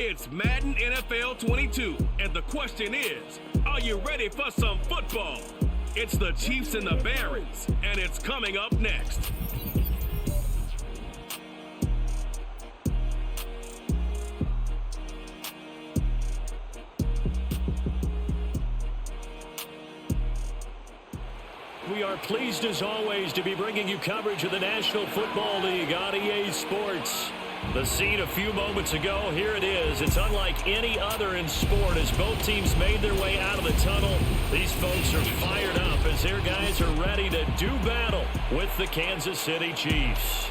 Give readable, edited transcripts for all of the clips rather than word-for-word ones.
It's Madden NFL 22, and the question is, are you ready for some football? It's the Chiefs and the Barons, and it's coming up next. We are pleased as always to be bringing you coverage of the National Football League on EA Sports. The scene a few moments ago, here it is. It's unlike any other in sport as both teams made their way out of the tunnel. These folks are fired up as their guys are ready to do battle with the Kansas City Chiefs.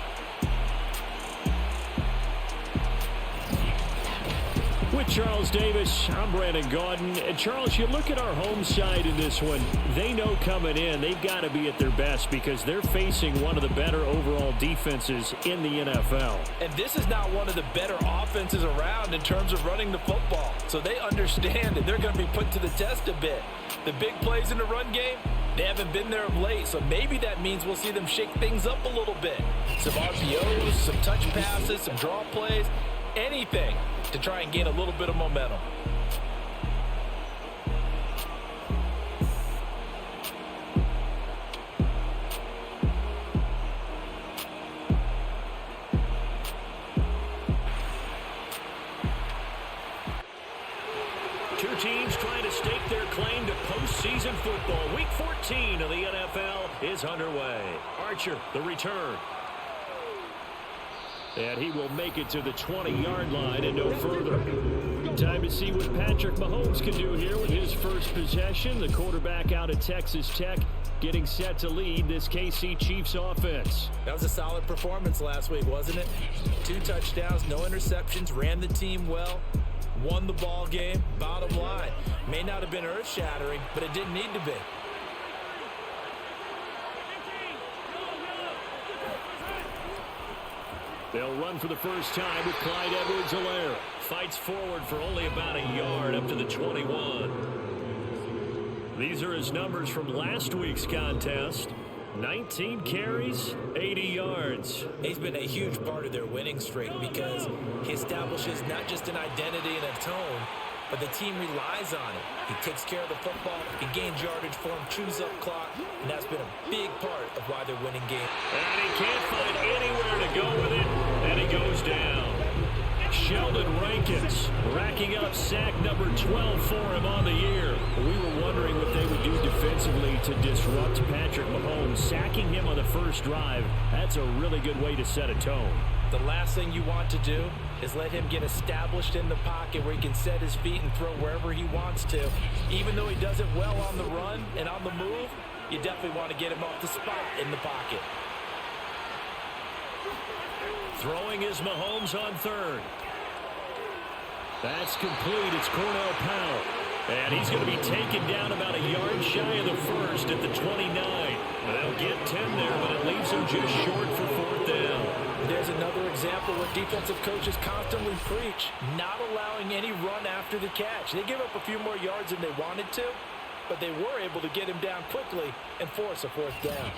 With Charles Davis, I'm Brandon Gaudin. And Charles, you look at our home side in this one. They know coming in they've got to be at their best because they're facing one of the better overall defenses in the NFL. And this is not one of the better offenses around in terms of running the football. So they understand that they're going to be put to the test a bit. The big plays in the run game, they haven't been there of late. So maybe that means we'll see them shake things up a little bit. Some RPOs, some touch passes, some draw plays, anything to try and gain a little bit of momentum. Two teams trying to stake their claim to postseason football. Week 14 of the NFL is underway. Archer, the return. And he will make it to the 20-yard line and no further. Time to see what Patrick Mahomes can do here with his first possession. The quarterback out of Texas Tech getting set to lead this KC Chiefs offense. That was a solid performance last week, wasn't it? 2 touchdowns, no interceptions, ran the team well, won the ball game. Bottom line, may not have been earth-shattering, but it didn't need to be. They'll run for the first time with Clyde Edwards-Helaire. Fights forward for only about a yard up to the 21. These are his numbers from last week's contest. 19 carries, 80 yards. He's been a huge part of their winning streak because he establishes not just an identity and a tone, but the team relies on it. He takes care of the football, he gains yardage for him, chews up clock, and that's been a big part of why they're winning games. And he can't find anywhere to go with it, and he goes down. Sheldon Rankins racking up sack number 12 for him on the year. We were wondering what they would do defensively to disrupt Patrick Mahomes. Sacking him on the first drive, that's a really good way to set a tone. The last thing you want to do is let him get established in the pocket where he can set his feet and throw wherever he wants to. Even though he does it well on the run and on the move, you definitely want to get him off the spot in the pocket. Throwing is Mahomes on third. That's complete. It's Cornell Powell. And he's going to be taken down about a yard shy of the first at the 29. They'll get 10 there, but it leaves him just short for fourth down. There's another example where defensive coaches constantly preach, not allowing any run after the catch. They give up a few more yards than they wanted to, but they were able to get him down quickly and force a fourth down.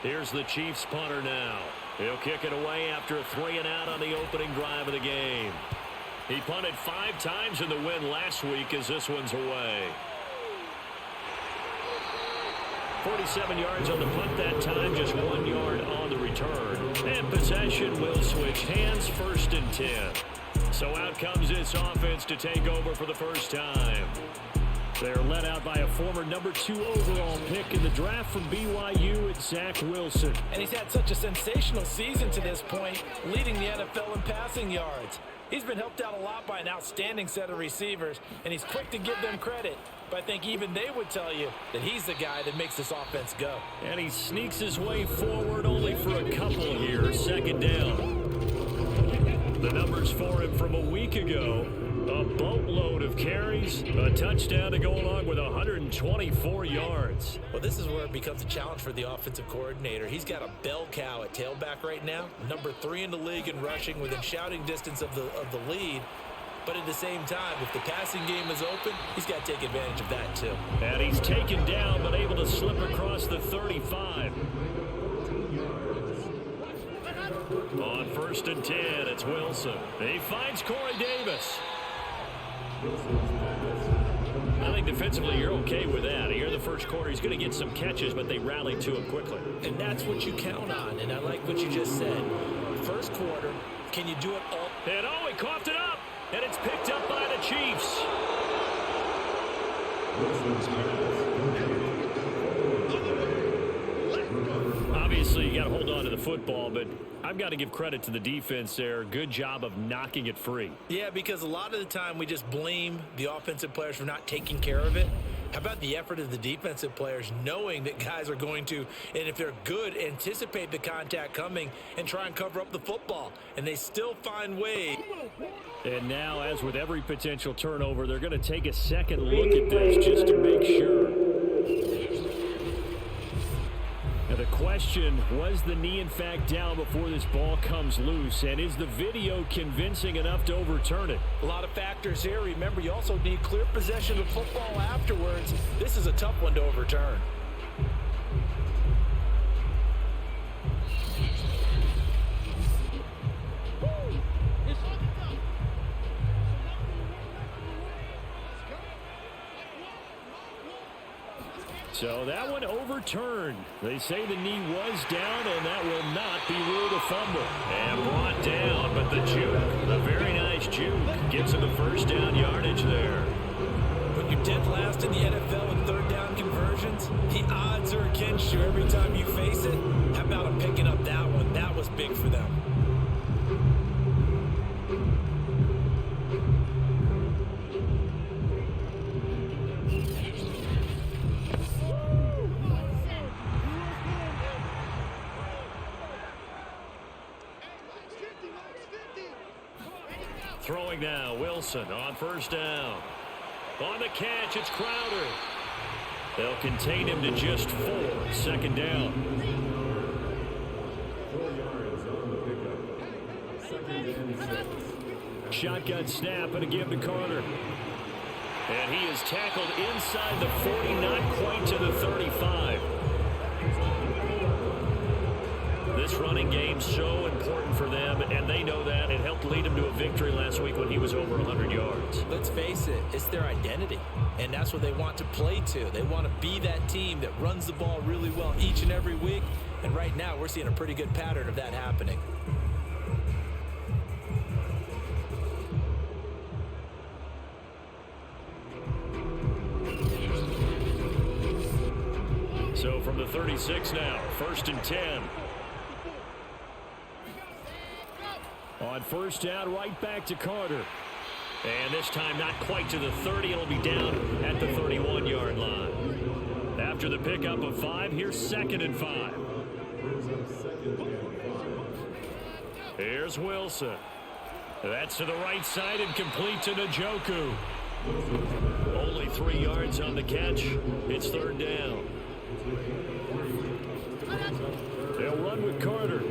Here's the Chiefs punter now. He'll kick it away after a 3-and-out on the opening drive of the game. He punted 5 times in the win last week as this one's away. 47 yards on the punt that time, just 1 yard on the return. And possession will switch hands, 1st and 10. So out comes this offense to take over for the first time. They're led out by a former number 2 overall pick in the draft from BYU, it's Zach Wilson. And he's had such a sensational season to this point, leading the NFL in passing yards. He's been helped out a lot by an outstanding set of receivers, and he's quick to give them credit. But I think even they would tell you that he's the guy that makes this offense go. And he sneaks his way forward only for a couple here, 2nd down. The numbers for him from a week ago. A boatload of carries, a touchdown to go along with 124 yards. Well, this is where it becomes a challenge for the offensive coordinator. He's got a bell cow at tailback right now, number 3 in the league in rushing within shouting distance of the lead. But at the same time, if the passing game is open, he's got to take advantage of that too. And he's taken down, but able to slip across the 35. On 1st and 10, it's Wilson. He finds Corey Davis. I think defensively you're okay with that. Here in the first quarter, he's going to get some catches, but they rallied to him quickly. And that's what you count on, and I like what you just said. First quarter, can you do it all? And oh, he coughed it up, and it's picked up by the Chiefs. Obviously, you got to hold on to the football, but I've got to give credit to the defense there. Good job of knocking it free. Yeah, because a lot of the time we just blame the offensive players for not taking care of it. How about the effort of the defensive players knowing that guys are going to, and if they're good, anticipate the contact coming and try and cover up the football, and they still find ways. And now, as with every potential turnover, they're going to take a second look at this just to make sure. Now the question, was the knee in fact down before this ball comes loose? And is the video convincing enough to overturn it? A lot of factors here. Remember, you also need clear possession of football afterwards. This is a tough one to overturn. So that one overturned. They say the knee was down, and that will not be ruled a fumble. And brought down, but the juke, a very nice juke, gives him a first down yardage there. When you're dead last in the NFL in third down conversions, the odds are against you every time you face it. How about him picking up that one? That was big for them. Throwing now, Wilson on first down. On the catch, it's Crowder. They'll contain him to just 4. Second down. 4 yards on the pickup. 2nd and 6. Shotgun snap and a give to Carter. And he is tackled inside the 40, not quite to the 35. This running game so important for them, and they know that. It helped lead them to a victory last week when he was over 100 yards. Let's face it, it's their identity, and that's what they want to play to. They want to be that team that runs the ball really well each and every week, and right now we're seeing a pretty good pattern of that happening. So from the 36 now, 1st and 10. On first down, right back to Carter. And this time not quite to the 30. It'll be down at the 31-yard line. After the pickup of 5, here's 2nd and 5. Here's Wilson. That's to the right side and complete to Njoku. Only 3 yards on the catch. It's 3rd down. They'll run with Carter.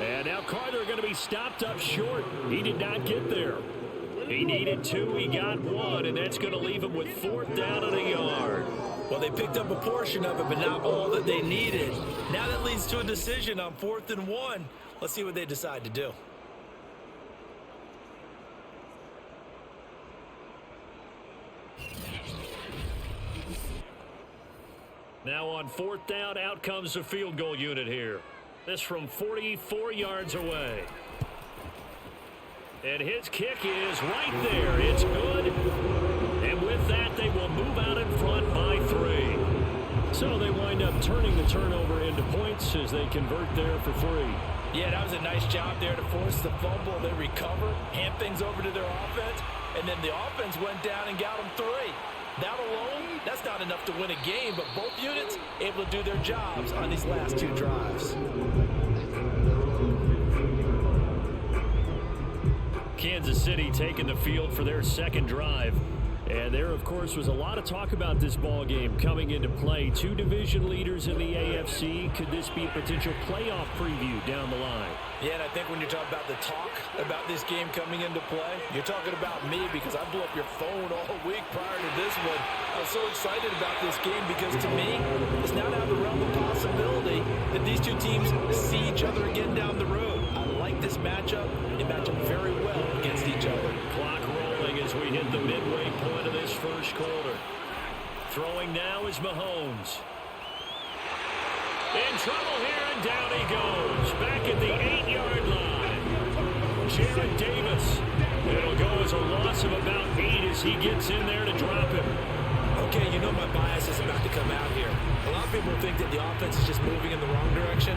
And now Carter going to be stopped up short. He did not get there. He needed 2. He got 1, and that's going to leave him with 4th down and a yard. Well, they picked up a portion of it, but not all that they needed. Now that leads to a decision on 4th and 1. Let's see what they decide to do. Now on 4th down, out comes the field goal unit here. This from 44 yards away. And his kick is right there. It's good. And with that, they will move out in front by 3. So they wind up turning the turnover into points as they convert there for 3. Yeah, that was a nice job there to force the fumble. They recover, hand things over to their offense, and then the offense went down and got them 3. That alone, that's not enough to win a game, but both units able to do their jobs on these last 2 drives. Kansas City taking the field for their 2nd drive. And there, of course, was a lot of talk about this ball game coming into play. 2 division leaders in the AFC. Could this be a potential playoff preview down the line? Yeah, and I think when you're talking about the talk about this game coming into play, you're talking about me because I blew up your phone all week prior to this one. I was so excited about this game because to me, it's now down the realm of possibility that these 2 teams see each other again down the road. this matchup, they match up very well against each other. Clock rolling as we hit the midway point of this first quarter. Throwing now is Mahomes. In trouble here, and down he goes. Back at the 8-yard line. Jared Davis. It'll go as a loss of about 8 as he gets in there to drop him. Okay, you know my bias is about to come out here. A lot of people think that the offense is just moving in the wrong direction.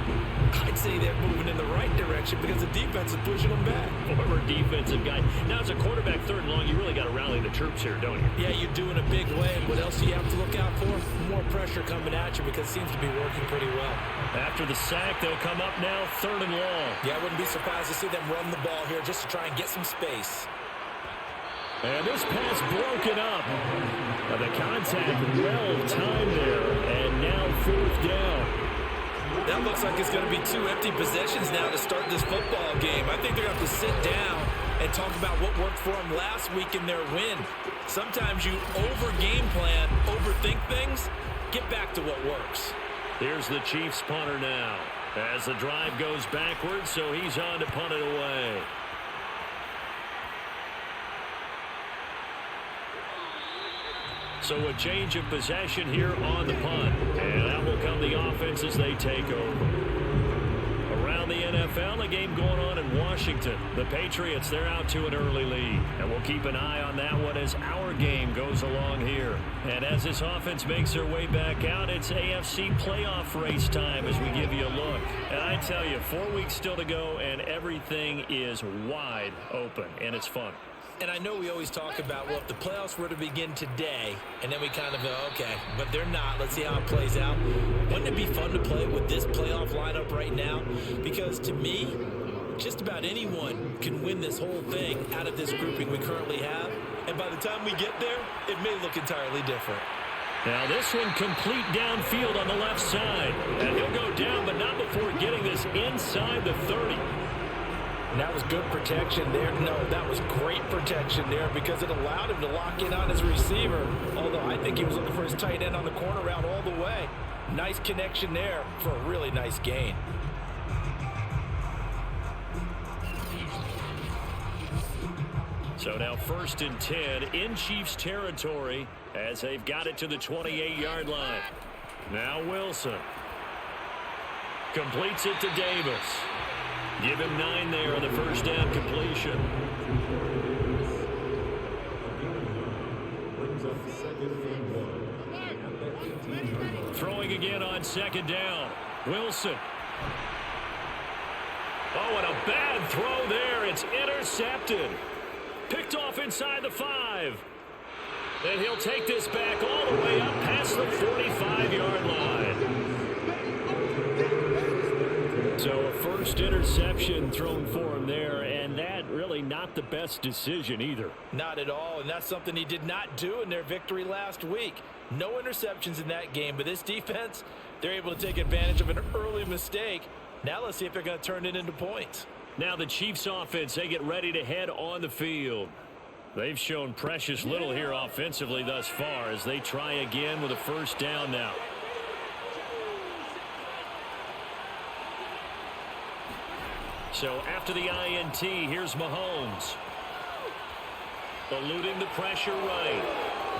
I'd say they're moving in the right direction because the defense is pushing them back. Former defensive guy. Now, as a quarterback, 3rd and long, you really got to rally the troops here, don't you? Yeah, you're doing a big way. And what else do you have to look out for? More pressure coming at you because it seems to be working pretty well. After the sack, they'll come up now 3rd and long. Yeah, I wouldn't be surprised to see them run the ball here just to try and get some space. And this pass broken up. The contact well timed there, and now 4th down. That looks like it's going to be 2 empty possessions now to start this football game. I think they're going to have to sit down and talk about what worked for them last week in their win. Sometimes you over-game plan, overthink things, get back to what works. Here's the Chiefs punter now as the drive goes backwards, so he's on to punt it away. So a change of possession here on the punt. And that will come the offense as they take over. Around the NFL, a game going on in Washington. The Patriots, they're out to an early lead. And we'll keep an eye on that one as our game goes along here. And as this offense makes their way back out, it's AFC playoff race time as we give you a look. And I tell you, 4 weeks still to go, and everything is wide open, and it's fun. And I know we always talk about, well, if the playoffs were to begin today, and then we kind of go, okay, but they're not. Let's see how it plays out. Wouldn't it be fun to play with this playoff lineup right now? Because to me, just about anyone can win this whole thing out of this grouping we currently have. And by the time we get there, it may look entirely different. Now this one complete downfield on the left side. And he'll go down, but not before getting this inside the 30. And that was good protection there. No, that was great protection there because it allowed him to lock in on his receiver. Although I think he was looking for his tight end on the corner route all the way. Nice connection there for a really nice gain. So now 1st and 10 in Chiefs territory as they've got it to the 28-yard line. Now Wilson completes it to Davis. Give him 9 there on the first down completion. Throwing again on 2nd down. Wilson. Oh, and a bad throw there. It's intercepted. Picked off inside the 5. And he'll take this back all the way up past the 45-yard line. So a first interception thrown for him there, and that really not the best decision either. Not at all, and that's something he did not do in their victory last week. No interceptions in that game, but this defense, they're able to take advantage of an early mistake. Now let's see if they're going to turn it into points. Now the Chiefs offense, they get ready to head on the field. They've shown precious little here offensively thus far as they try again with a first down now. So after the INT, here's Mahomes. Eluding the pressure right.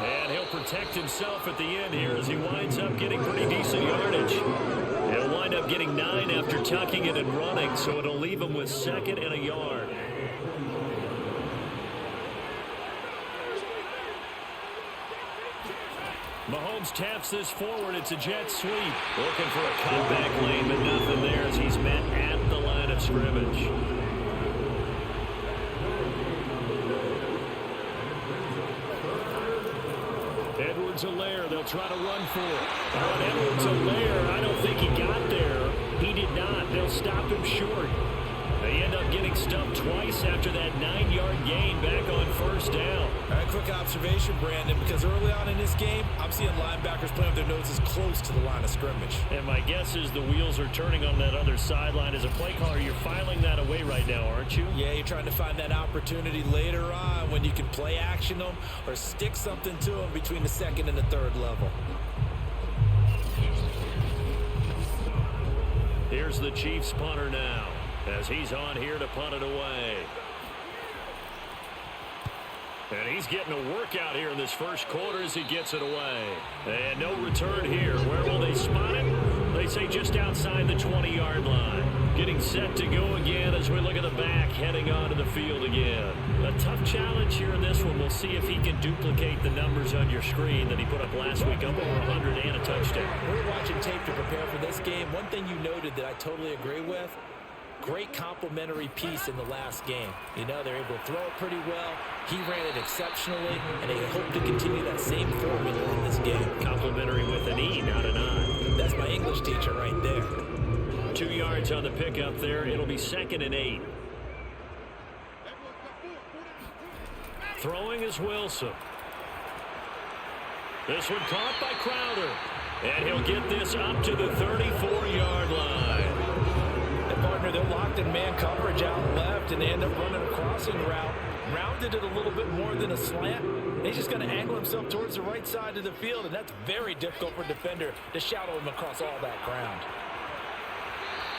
And he'll protect himself at the end here as he winds up getting pretty decent yardage. He'll wind up getting 9 after tucking it and running, so it'll leave him with 2nd and a yard. Mahomes taps this forward. It's a jet sweep. Looking for a cutback lane, but nothing there as he's met at the line of scrimmage. Edwards-Helaire, they'll try to run for it. On Edwards-Helaire, I don't think he got there. He did not. They'll stop him short. They end up getting stumped twice after that 9-yard gain back on first down. All right, quick observation, Brandon, because early on in this game, I'm seeing linebackers playing with their noses close to the line of scrimmage. And my guess is the wheels are turning on that other sideline. As a play caller, you're filing that away right now, aren't you? Yeah, you're trying to find that opportunity later on when you can play action them or stick something to them between the 2nd and the 3rd level. Here's the Chiefs punter now. as he's on here to punt it away. And he's getting a workout here in this first quarter as he gets it away. And no return here. Where will they spot it? They say just outside the 20-yard line. Getting set to go again as we look at the back, heading onto the field again. A tough challenge here in this one. We'll see if he can duplicate the numbers on your screen that he put up last week, up over 100 and a touchdown. We're watching tape to prepare for this game. One thing you noted that I totally agree with, great complementary piece in the last game. You know, they're able to throw it pretty well. He ran it exceptionally, and they hope to continue that same formula in this game. Complimentary with an E, not an I. That's my English teacher right there. 2 yards on the pickup there. It'll be 2nd and 8. Throwing is Wilson. This one caught by Crowder. And he'll get this up to the 34-yard line. And partner, they're locked in man coverage out left, and they end up running a crossing route. Rounded it a little bit more than a slant. He's just going to angle himself towards the right side of the field, and that's very difficult for a defender to shadow him across all that ground.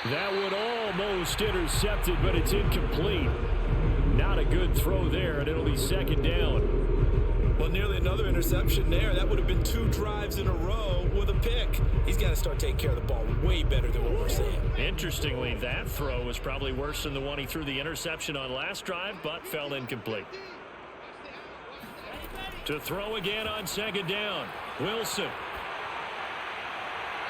That one almost intercepted, but it's incomplete. Not a good throw there, and it'll be 2nd down. Well, nearly another interception there. That would have been 2 drives in a row with a pick. He's got to start taking care of the ball way better than what we're seeing. Interestingly, that throw was probably worse than the one he threw the interception on last drive, but fell incomplete. To throw again on 2nd down, Wilson.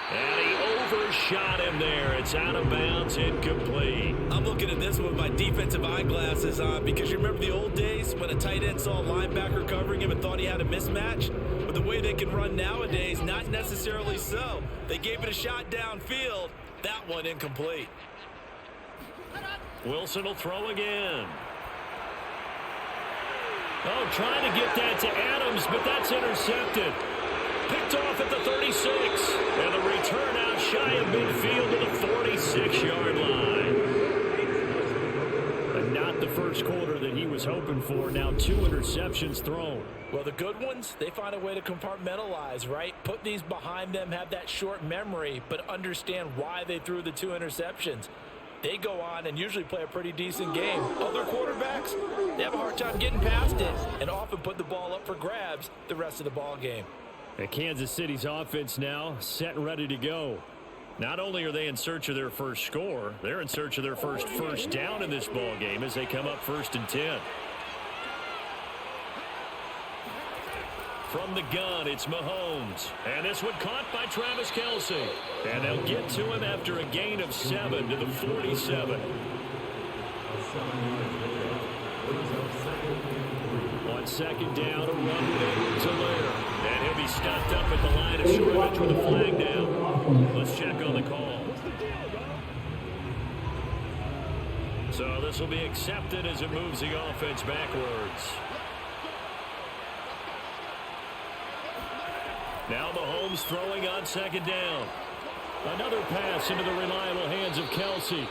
And he overshot him there. It's out of bounds, incomplete. I'm looking at this with my defensive eyeglasses on because you remember the old days when a tight end saw a linebacker covering him and thought he had a mismatch? But the way they can run nowadays, not necessarily so. They gave it a shot downfield. That one incomplete. Wilson will throw again. Oh, trying to get that to Adams, but that's intercepted. Picked off at the 36. And the return out shy of midfield to the 46-yard line. And not the first quarter that he was hoping for. Now 2 interceptions thrown. Well, the good ones, they find a way to compartmentalize, right? Put these behind them, have that short memory, but understand why they threw the 2 interceptions. They go on and usually play a pretty decent game. Other quarterbacks, they have a hard time getting past it and often put the ball up for grabs the rest of the ball game. And Kansas City's offense now set and ready to go. Not only are they in search of their first score, they're in search of their first down in this ball game as they come up 1st and 10. From the gun, it's Mahomes. And this one caught by Travis Kelce. And they'll get to him after a gain of 7 to the 47. On 2nd down, a run with Edwards-Helaire. And he'll be stopped up at the line of scrimmage with a flag down. Let's check on the call. So this will be accepted as it moves the offense backwards. Now Mahomes throwing on 2nd down. Another pass into the reliable hands of Kelce.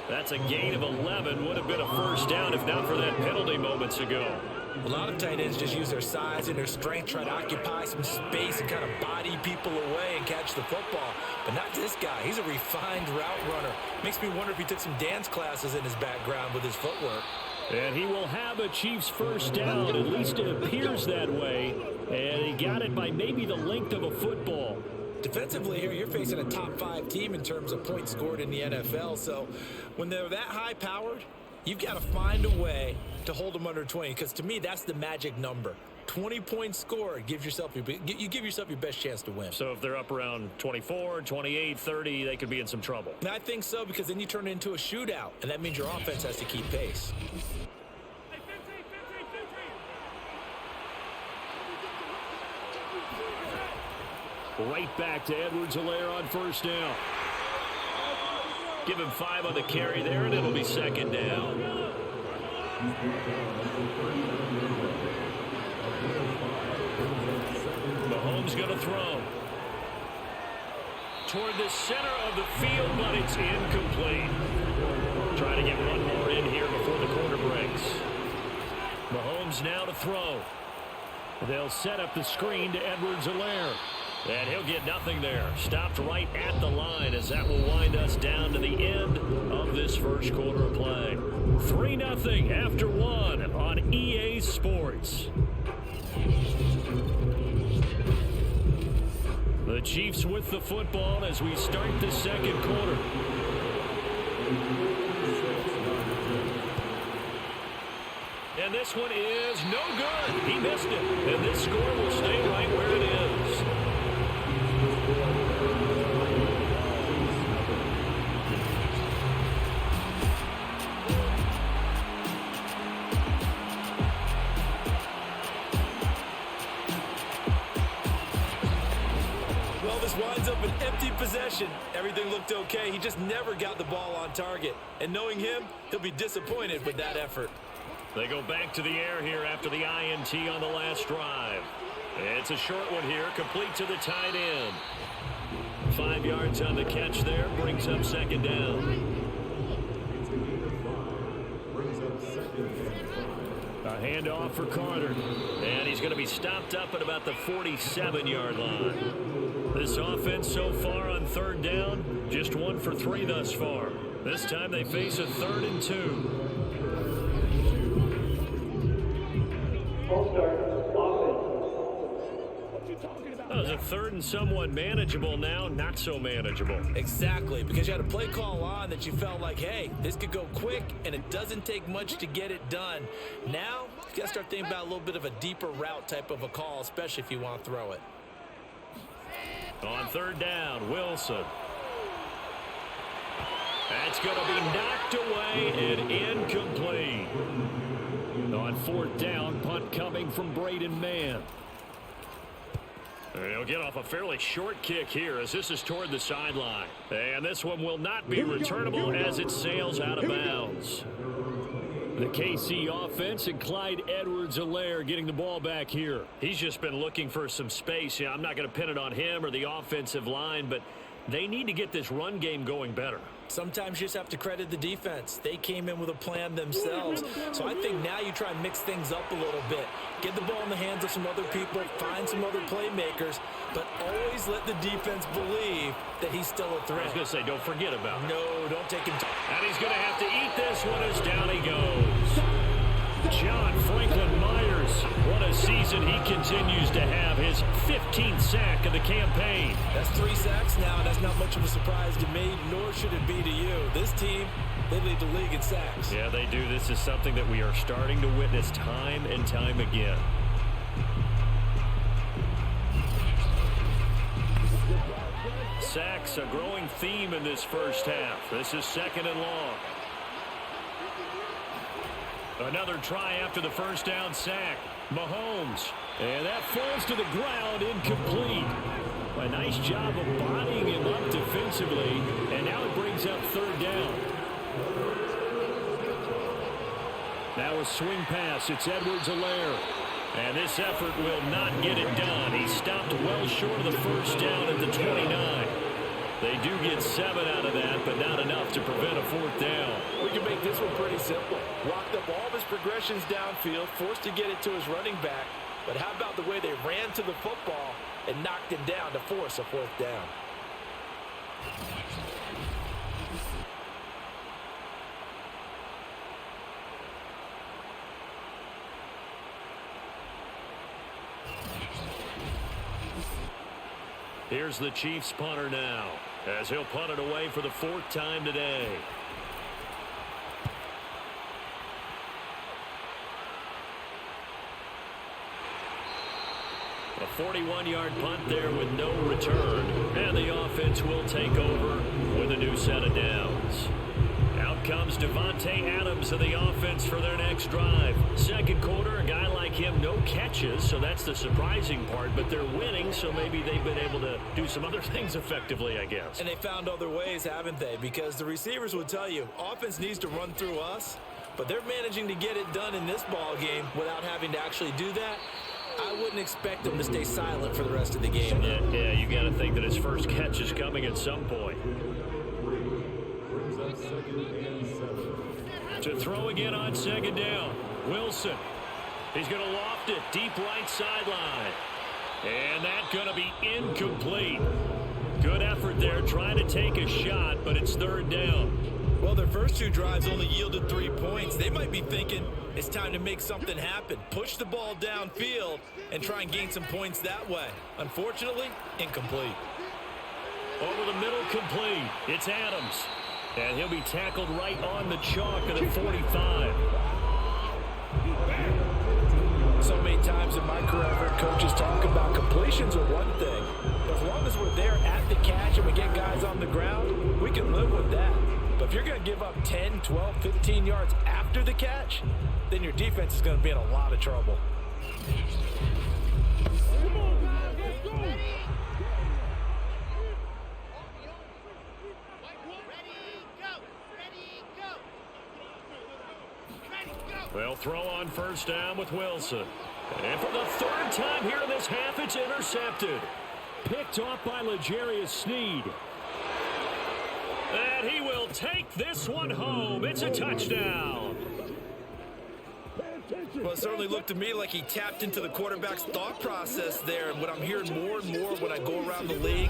That's a gain of 11. Would have been a 1st down if not for that penalty moments ago. A lot of tight ends just use their size and their strength, try to occupy some space and kind of body people away and catch the football. But not this guy. He's a refined route runner. Makes me wonder if he took some dance classes in his background with his footwork. And he will have a Chiefs 1st down. At least it appears that way. And he got it by maybe the length of a football. Defensively here, you're facing a top 5 team in terms of points scored in the NFL. So when they're that high-powered, you've got to find a way to hold them under 20, because to me, that's the magic number. 20 points scored gives yourself you give yourself your best chance to win. So if they're up around 24, 28, 30, they could be in some trouble. And I think so, because then you turn it into a shootout, and that means your offense has to keep pace. Right back to Edwards-Helaire on 1st down. Give him 5 on the carry there, and it'll be 2nd down. Mahomes going to throw. Toward the center of the field, but it's incomplete. Trying to get one more in here before the quarter breaks. Mahomes now to throw. They'll set up the screen to Edwards-Helaire. And he'll get nothing there. Stopped right at the line as that will wind us down to the end of this 1st first quarter of play. 3-0 after 1 on EA Sports. The Chiefs with the football as we start the second quarter. And this one is no good. He missed it. And this score will stay right where it is. Well, this winds up an empty possession. Everything looked okay. He just never got the ball on target. And knowing him, he'll be disappointed with that effort. They go back to the air here after the INT on the last drive. It's a short one here, complete to the tight end. 5 yards on the catch there, brings up second down. A handoff for Carter. And he's going to be stopped up at about the 47-yard line. This offense so far on third down, just 1 for 3 thus far. This time they face a 3rd and 2. That was a 3rd and somewhat manageable, now not so manageable. Exactly, because you had a play call on that you felt like, hey, this could go quick, and it doesn't take much to get it done. Now, you got to start thinking about a little bit of a deeper route type of a call, especially if you want to throw it. On third down, Wilson. That's going to be knocked away and incomplete. On fourth down, punt coming from Braden Mann. He'll get off a fairly short kick here as this is toward the sideline. And this one will not be returnable as it sails out of bounds. The KC offense and Clyde Edwards-Helaire getting the ball back here. He's just been looking for some space. Yeah, I'm not going to pin it on him or the offensive line, but they need to get this run game going better. Sometimes you just have to credit the defense. They came in with a plan themselves. So I think now you try and mix things up a little bit. Get the ball in the hands of some other people, find some other playmakers, but always let the defense believe that he's still a threat. I was going to say, don't forget about it. No, don't take him. And he's going to have to eat this one as down he goes. John Franklin Myers, what a season he continues to have. His 15th sack of the campaign. That's 3 sacks now, and that's not much of a surprise to me, nor should it be to you. This team, they lead the league in sacks. Yeah, they do. This is something that we are starting to witness time and time again. Sacks, a growing theme in this first half. This is 2nd and long. Another try after the first down sack. Mahomes. And that falls to the ground, incomplete. A nice job of bodying him up defensively. And now it brings up 3rd down. Now a swing pass. It's Edwards-Helaire. And this effort will not get it done. He stopped well short of the first down at the 29. They do get 7 out of that, but not enough to prevent a 4th down. We can make this one pretty simple. Locked up all of his progressions downfield, forced to get it to his running back. But how about the way they ran to the football and knocked him down to force a 4th down? Here's the Chiefs punter now, as he'll punt it away for the 4th time today. A 41-yard punt there with no return, and the offense will take over with a new set of downs. Out comes Devontae Adams of the offense for their next drive. Second quarter, a guy like him, no catches, so that's the surprising part. But they're winning, so maybe they've been able to do some other things effectively, I guess. And they found other ways, haven't they? Because the receivers would tell you, offense needs to run through us, but they're managing to get it done in this ball game without having to actually do that. I wouldn't expect them to stay silent for the rest of the game. Yeah, you got to think that his first catch is coming at some point. To throw again on 2nd down. Wilson. He's going to loft it deep right sideline. And that's going to be incomplete. Good effort there trying to take a shot, but it's 3rd down. Well, their first 2 drives only yielded 3 points. They might be thinking it's time to make something happen. Push the ball downfield and try and gain some points that way. Unfortunately, incomplete. Over the middle, complete. It's Adams. And he'll be tackled right on the chalk at the 45. So many times in my career, I've heard coaches talk about completions are one thing. But as long as we're there at the catch and we get guys on the ground, we can live with that. But if you're going to give up 10, 12, 15 yards after the catch, then your defense is going to be in a lot of trouble. They'll throw on first down with Wilson. And for the 3rd time here in this half, it's intercepted. Picked off by L'Jarius Sneed. And he will take this one home. It's a touchdown. Well, it certainly looked to me like he tapped into the quarterback's thought process there. And what I'm hearing more and more when I go around the league,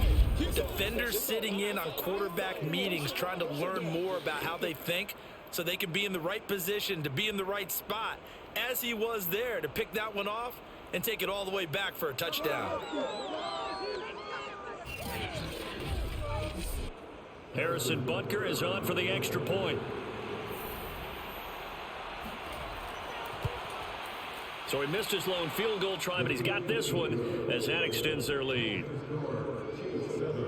defenders sitting in on quarterback meetings trying to learn more about how they think so they can be in the right position to be in the right spot, as he was there to pick that one off and take it all the way back for a touchdown. Harrison Butker is on for the extra point. So he missed his lone field goal try, but he's got this one as that extends their lead.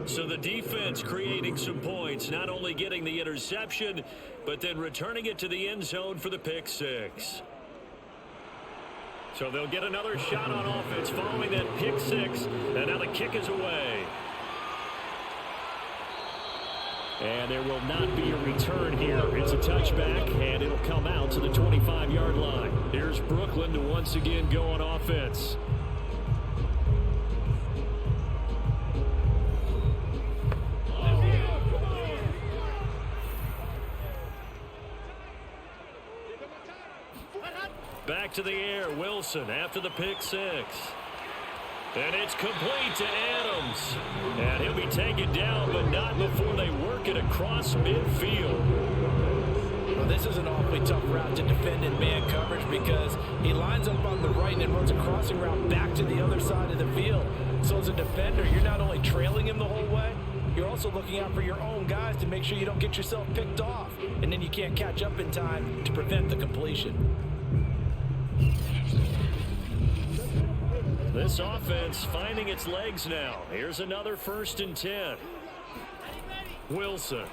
So the defense creating some points, not only getting the interception, but then returning it to the end zone for the pick 6. So they'll get another shot on offense following that pick 6, and now the kick is away. And there will not be a return here. It's a touchback, and it'll come out to the 25-yard line. Here's Brooklyn to once again go on offense. Back to the air, Wilson after the pick 6. And it's complete to Adams. And he'll be taken down, but not before they work it across midfield. Well, this is an awfully tough route to defend in man coverage because he lines up on the right and runs a crossing route back to the other side of the field. So as a defender, you're not only trailing him the whole way, you're also looking out for your own guys to make sure you don't get yourself picked off. And then you can't catch up in time to prevent the completion. This offense finding its legs now. Here's another 1st and 10. Wilson.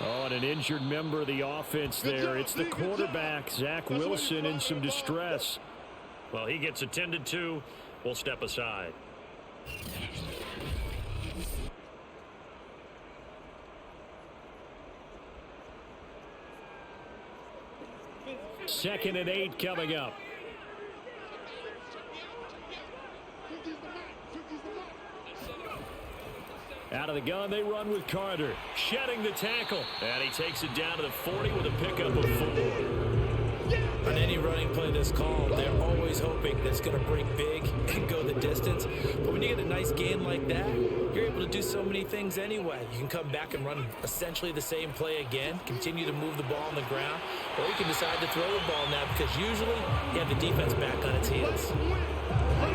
Oh, and an injured member of the offense there. It's the quarterback, Zach Wilson, in some distress. Well, he gets attended to. We'll step aside. 2nd and 8 coming up. Out of the gun, they run with Carter. Shedding the tackle. And he takes it down to the 40 with a pickup of 4. On any running play that's called, they're always hoping that it's going to break big and go the distance. But when you get a nice gain like that, you're able to do so many things anyway. You can come back and run essentially the same play again, continue to move the ball on the ground, or you can decide to throw the ball now because usually you have the defense back on its heels.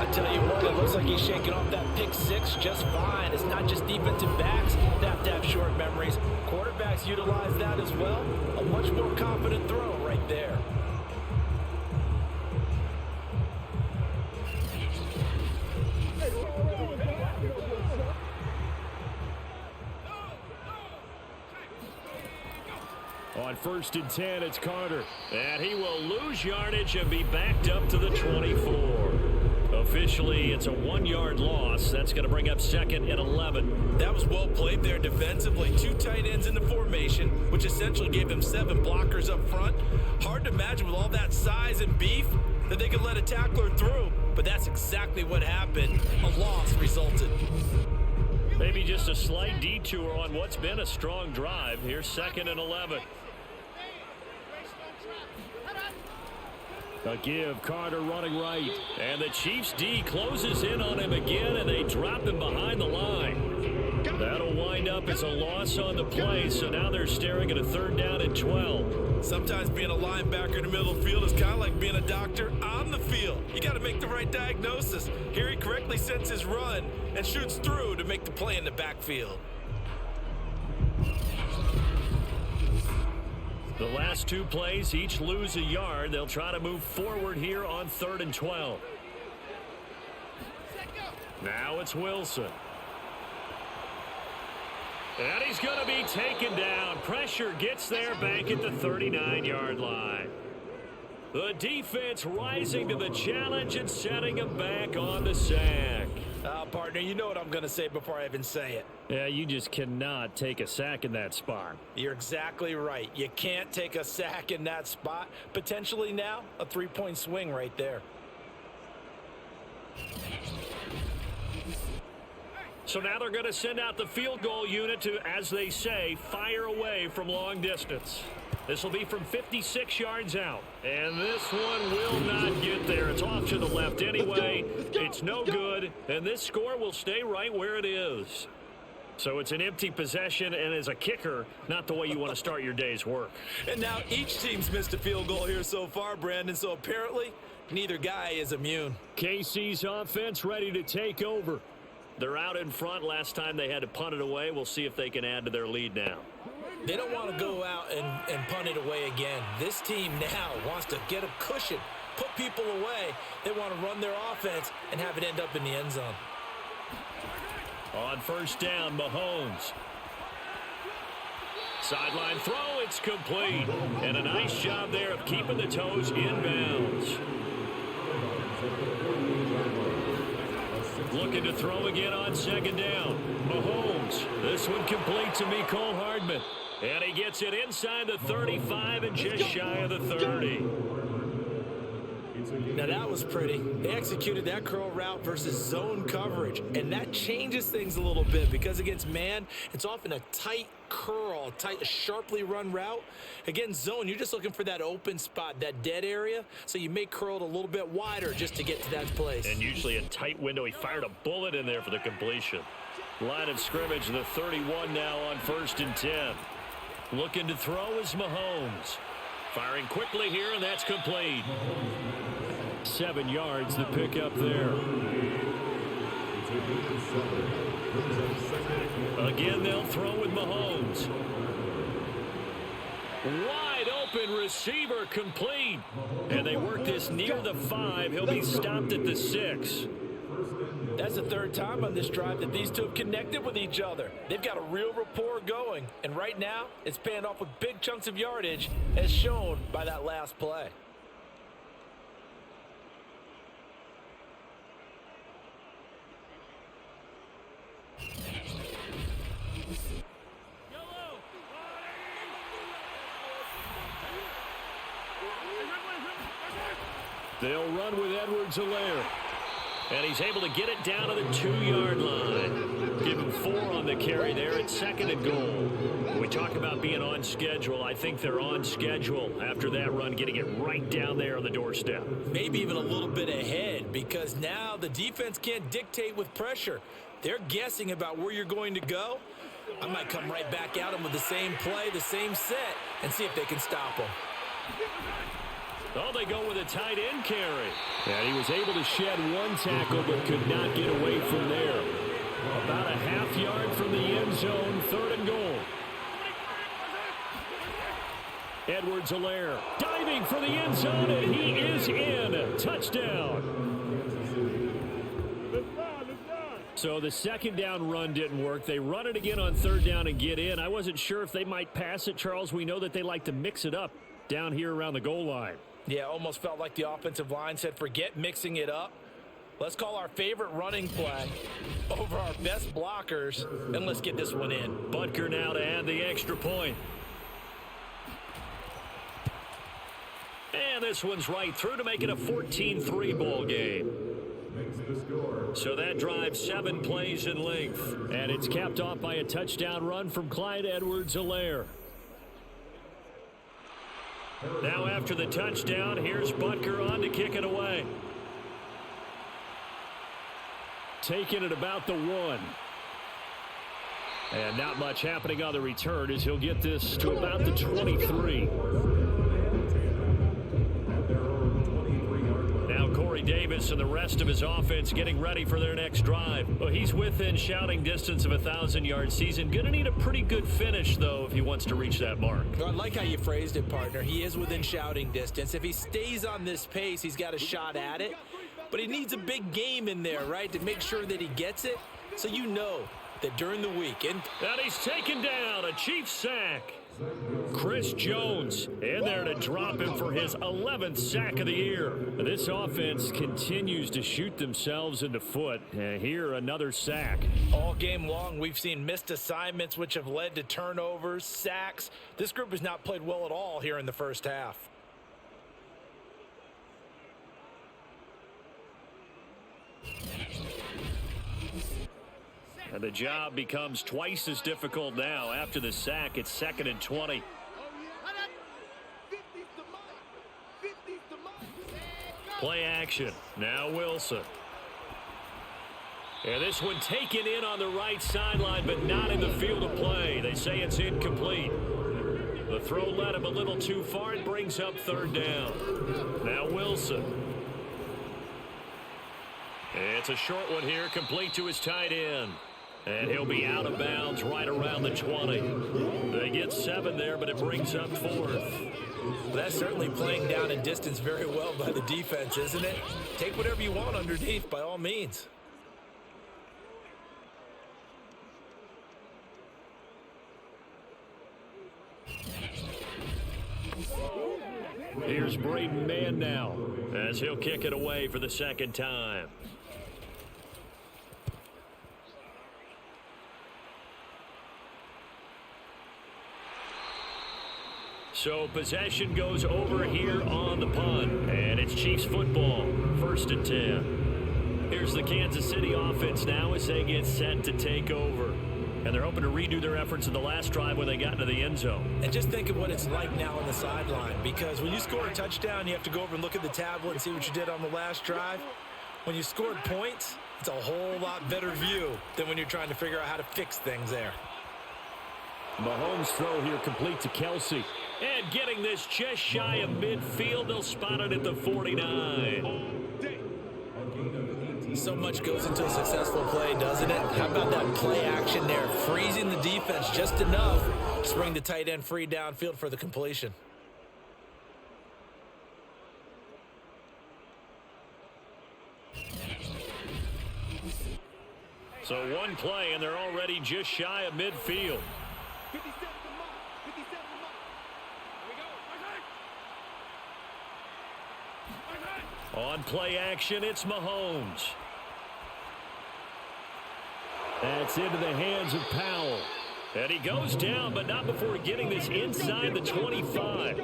I tell you what, it looks like he's shaking off that pick 6 just fine. It's not just defensive backs that have to have short memories. Quarterbacks utilize that as well. A much more confident throw right there. On 1st and 10, it's Carter. And he will lose yardage and be backed up to the 24. Officially, it's a 1-yard loss. That's going to bring up 2nd and 11. That was well played there defensively. 2 tight ends in the formation, which essentially gave them 7 blockers up front. Hard to imagine with all that size and beef that they could let a tackler through. But that's exactly what happened. A loss resulted. Maybe just a slight detour on what's been a strong drive. Here's 2nd and 11. A give, Carter running right. And the Chiefs D closes in on him again, and they drop him behind the line. will wind up as a loss on the play, so now they're staring at a 3rd down and 12. Sometimes being a linebacker in the middle of the field is kind of like being a doctor on the field. You got to make the right diagnosis. Here he correctly sets his run and shoots through to make the play in the backfield. The last 2 plays each lose a yard. They'll try to move forward here on 3rd and 12. Now it's Wilson. And he's going to be taken down. Pressure gets there back at the 39-yard line. The defense rising to the challenge and setting him back on the sack. Partner, you know what I'm going to say before I even say it. Yeah, you just cannot take a sack in that spot. You're exactly right. You can't take a sack in that spot. Potentially now a 3-point swing right there. So now they're going to send out the field goal unit to, as they say, fire away from long distance. This will be from 56 yards out. And this one will not get there. It's off to the left anyway. It's no good. And this score will stay right where it is. So it's an empty possession, and as a kicker, not the way you want to start your day's work. And now each team's missed a field goal here so far, Brandon. So apparently, neither guy is immune. KC's offense ready to take over. They're out in front. Last time they had to punt it away. We'll see if they can add to their lead now. They don't want to go out and punt it away again. This team now wants to get a cushion, put people away. They want to run their offense and have it end up in the end zone. On 1st down, Mahomes. Sideline throw, it's complete. And a nice job there of keeping the toes inbounds. Looking to throw again on 2nd down. Mahomes. This one complete to Mecole Hardman. And he gets it inside the 35 and just shy of the 30. Now that was pretty. They executed that curl route versus zone coverage. And that changes things a little bit because against man, it's often a tight curl, tight, sharply run route. Against zone, you're just looking for that open spot, that dead area. So you may curl it a little bit wider just to get to that place. And usually a tight window. He fired a bullet in there for the completion. Line of scrimmage, the 31 now on 1st and 10. Looking to throw is Mahomes. Firing quickly here, and that's complete. 7 yards, the pickup there. Again, they'll throw with Mahomes. Wide open receiver complete. And they work this near the 5. He'll be stopped at the 6. That's the 3rd time on this drive that these two have connected with each other. They've got a real rapport going. And right now, it's paying off with big chunks of yardage, as shown by that last play. They'll run with Edwards-Helaire. And he's able to get it down to the 2-yard line. Give him 4 on the carry there at 2nd and goal. When we talk about being on schedule, I think they're on schedule after that run, getting it right down there on the doorstep. Maybe even a little bit ahead because now the defense can't dictate with pressure. They're guessing about where you're going to go. I might come right back at them with the same play, the same set, and see if they can stop them. Oh, they go with a tight end carry. And he was able to shed 1 tackle but could not get away from there. About a half yard from the end zone, 3rd and goal. Edwards-Helaire diving for the end zone, and he is in. Touchdown. So the 2nd down run didn't work. They run it again on 3rd down and get in. I wasn't sure if they might pass it, Charles. We know that they like to mix it up down here around the goal line. Yeah, almost felt like the offensive line said, forget mixing it up. Let's call our favorite running play over our best blockers, and let's get this one in. Butker now to add the extra point. And this one's right through to make it a 14-3 ball game. So that drives 7 plays in length. And it's capped off by a touchdown run from Clyde Edwards-Helaire. Now after the touchdown, here's Butker on to kick it away. Taking it about the 1. And not much happening on the return as he'll get this to about the 23. Now Corey Davis and the rest of his offense getting ready for their next drive. Well, he's within shouting distance of a 1,000-yard season. Going to need a pretty good finish, though, if he wants to reach that mark. Well, I like how you phrased it, partner. He is within shouting distance. If he stays on this pace, he's got a shot at it. But he needs a big game in there, right, to make sure that he gets it. So you know that during the week. And he's taken down, a Chiefs sack. Chris Jones in there to drop him for his 11th sack of the year. This offense continues to shoot themselves in the foot. Here, another sack. All game long, we've seen missed assignments, which have led to turnovers, sacks. This group has not played well at all here in the first half. And the job becomes twice as difficult now. After the sack, it's 2nd and 20. Play action. Now Wilson. And this one taken in on the right sideline, but not in the field of play. They say it's incomplete. The throw led him a little too far. It brings up 3rd down. Now Wilson. It's a short one here, complete to his tight end. And he'll be out of bounds right around the 20. They get 7 there, but it brings up 4th. That's certainly playing down in distance very well by the defense, isn't it? Take whatever you want underneath, by all means. Here's Braden Mann now, as he'll kick it away for the 2nd time. So possession goes over here on the punt, and it's Chiefs football, 1st and 10. Here's the Kansas City offense now as they get set to take over. And they're hoping to redo their efforts in the last drive when they got into the end zone. And just think of what it's like now on the sideline, because when you score a touchdown, you have to go over and look at the tablet and see what you did on the last drive. When you scored points, it's a whole lot better view than when you're trying to figure out how to fix things there. Mahomes' throw here complete to Kelsey. And getting this just shy of midfield, they'll spot it at the 49. So much goes into a successful play, doesn't it? How about that play action there? Freezing the defense just enough to bring the tight end free downfield for the completion. So one play, and they're already just shy of midfield. On play action, it's Mahomes. That's into the hands of Powell. And he goes down, but not before getting this inside the 25.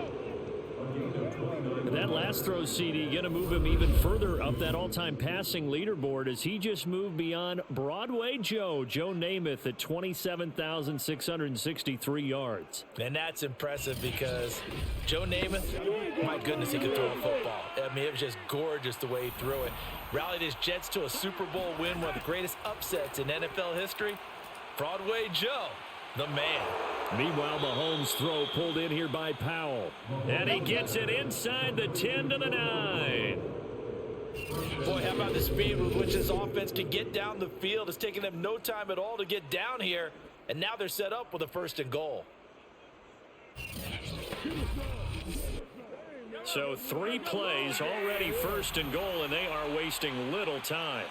And that last throw, CD, going to move him even further up that all-time passing leaderboard as he just moved beyond Broadway Joe Namath at 27,663 yards. And that's impressive because Joe Namath, my goodness, he could throw a football. I mean, it was just gorgeous the way he threw it. Rallied his Jets to a Super Bowl win, one of the greatest upsets in NFL history. Broadway Joe, the man. Meanwhile, Mahomes' throw pulled in here by Powell. And he gets it inside the 10 to the 9. Boy, how about the speed with which this offense can get down the field? It's taken them no time at all to get down here. And now they're set up with a 1st and goal. So 3 plays already 1st and goal, and they are wasting little time.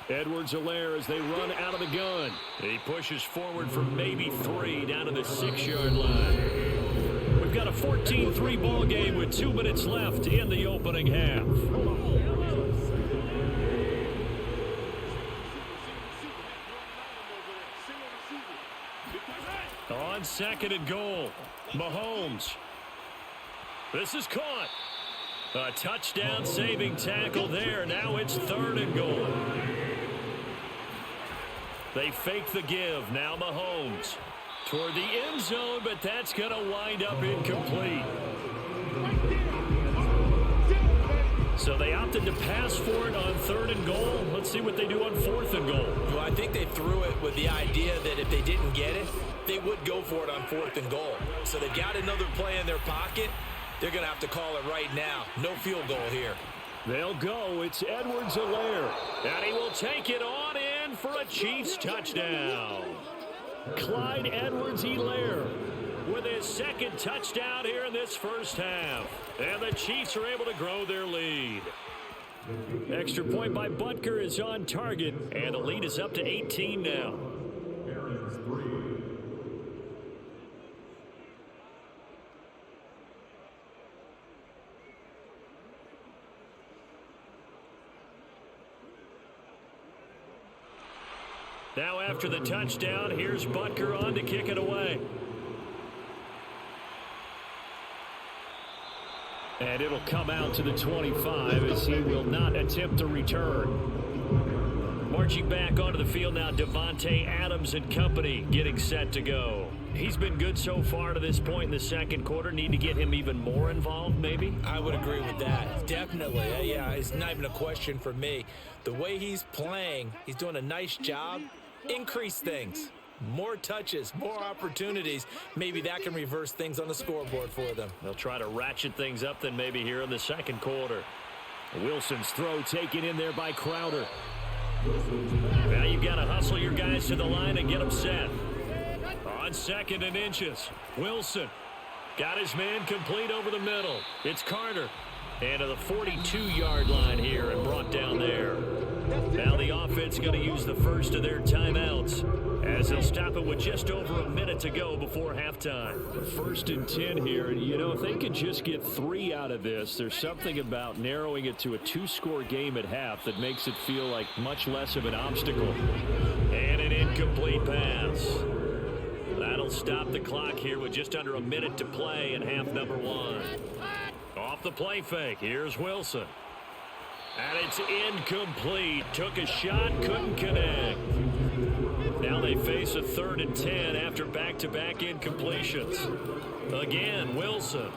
Edwards-Helaire as they run out of the gun. He pushes forward for maybe 3 down to the 6-yard line. We've got a 14-3 ball game with 2 minutes left in the opening half. On 2nd and goal, Mahomes. This is caught. A touchdown saving tackle there. Now it's 3rd and goal. They fake the give. Now Mahomes toward the end zone, but that's going to wind up incomplete. So they opted to pass for it on 3rd and goal. Let's see what they do on 4th and goal. Well, I think they threw it with the idea that if they didn't get it, they would go for it on 4th and goal. So they've got another play in their pocket. They're going to have to call it right now. No field goal here. They'll go. It's Edwards-Helaire. And he will take it on in for a Chiefs touchdown. Clyde Edwards-Helaire with his 2nd touchdown here in this first half. And the Chiefs are able to grow their lead. Extra point by Butker is on target. And the lead is up to 18 now. Now after the touchdown, here's Butker on to kick it away. And it'll come out to the 25 as he will not attempt to return. Marching back onto the field now, Devontae Adams and company getting set to go. He's been good so far to this point in the second quarter. Need to get him even more involved, maybe? I would agree with that. Definitely. Yeah, it's not even a question for me. The way he's playing, he's doing a nice job. Increase things. More touches, more opportunities. Maybe that can reverse things on the scoreboard for them. They'll try to ratchet things up then maybe here in the second quarter. Wilson's throw taken in there by Crowder. Now you've got to hustle your guys to the line and get them set. On 2nd and inches, Wilson got his man complete over the middle. It's Carter. And to the 42-yard line here and brought down there. Now the offense going to use the first of their timeouts as they'll stop it with just over a minute to go before halftime. 1st and 10 here. You know, if they could just get 3 out of this, there's something about narrowing it to a 2-score game at half that makes it feel like much less of an obstacle. And an incomplete pass. That'll stop the clock here with just under a minute to play in half number 1. Off the play fake, here's Wilson. And it's incomplete. Took a shot, couldn't connect. Now they face a 3rd and 10 after back-to-back incompletions. Again, Wilson.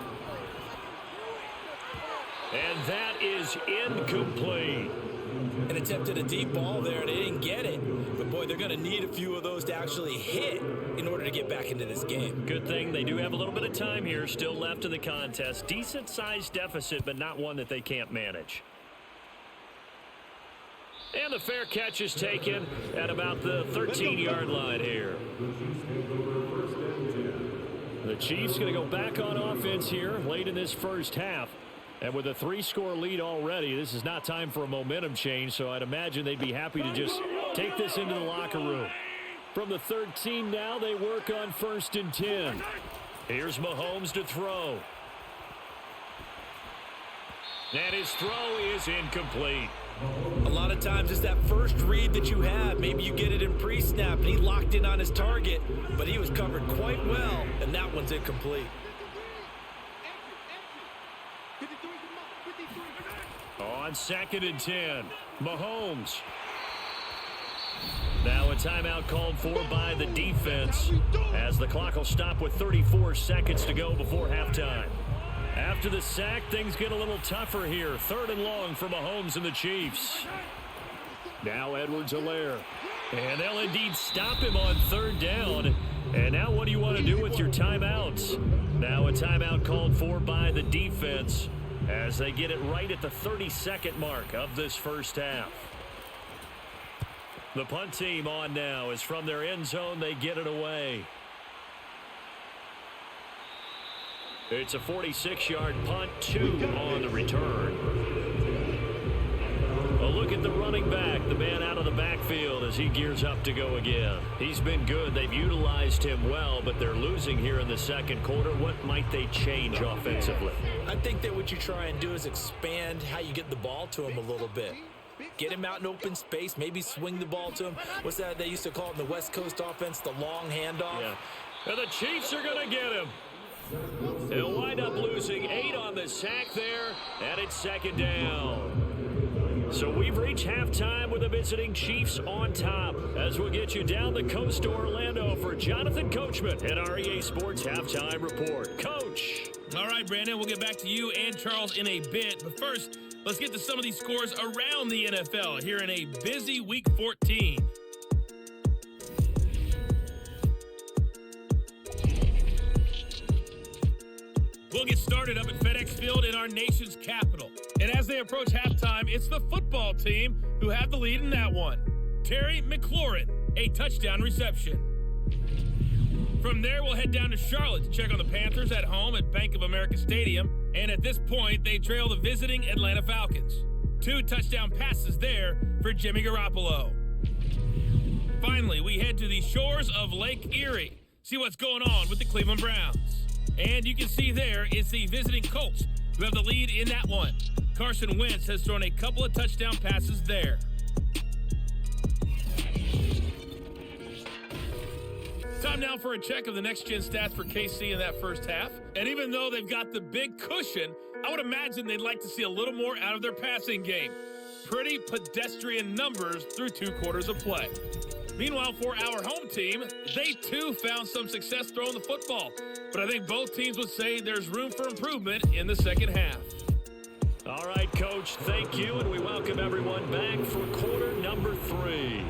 And that is incomplete. And attempted a deep ball there, and they didn't get it. But, boy, they're going to need a few of those to actually hit in order to get back into this game. Good thing they do have a little bit of time here still left in the contest. Decent-sized deficit, but not one that they can't manage. And the fair catch is taken at about the 13-yard line here. The Chiefs going to go back on offense here late in this first half. And with a 3-score lead already, this is not time for a momentum change, so I'd imagine they'd be happy to just take this into the locker room. From the 13 now, they work on 1st and 10. Here's Mahomes to throw. And his throw is incomplete. A lot of times it's that first read that you have. Maybe you get it in pre-snap, and he locked in on his target, but he was covered quite well, and that one's incomplete. On 2nd and 10, Mahomes. Now a timeout called for by the defense as the clock will stop with 34 seconds to go before halftime. After the sack, things get a little tougher here. 3rd and long for Mahomes and the Chiefs. Now Edwards-Helaire. And they'll indeed stop him on 3rd down. And now what do you want to do with your timeouts? Now a timeout called for by the defense as they get it right at the 30-second mark of this first half. The punt team on now as from their end zone they get it away. It's a 46-yard punt, 2 on the return. A look at the running back, the man out of the backfield as he gears up to go again. He's been good. They've utilized him well, but they're losing here in the second quarter. What might they change offensively? I think that what you try and do is expand how you get the ball to him a little bit. Get him out in open space, maybe swing the ball to him. What's that they used to call it in the West Coast offense, the long handoff? Yeah. And the Chiefs are going to get him. They'll wind up losing 8 on the sack there, and it's 2nd down. So we've reached halftime with the visiting Chiefs on top as we'll get you down the coast to Orlando for Jonathan Coachman at our EA Sports Halftime Report. Coach. All right, Brandon, we'll get back to you and Charles in a bit. But first, Let's get to some of these scores around the NFL here in a busy Week 14. We'll get started up at FedEx Field in our nation's capital. And as they approach halftime, it's the football team who have the lead in that one. Terry McLaurin, a touchdown reception. From there, we'll head down to Charlotte to check on the Panthers at home at Bank of America Stadium. And at this point, they trail the visiting Atlanta Falcons. 2 touchdown passes there for Jimmy Garoppolo. Finally, we head to the shores of Lake Erie. See what's going on with the Cleveland Browns. And you can see there it's the visiting Colts who have the lead in that one. Carson Wentz has thrown a couple of touchdown passes there. Time now for a check of the next-gen stats for KC in that first half. And even though they've got the big cushion, I would imagine they'd like to see a little more out of their passing game. Pretty pedestrian numbers through 2 quarters of play. Meanwhile, for our home team, they too found some success throwing the football. But I think both teams would say there's room for improvement in the second half. All right, Coach, thank you, and we welcome everyone back for quarter number 3.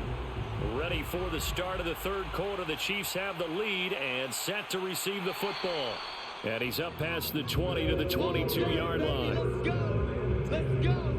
Ready for the start of the third quarter. The Chiefs have the lead and set to receive the football. And he's up past the 20 to the 22-yard line. Let's go! Let's go!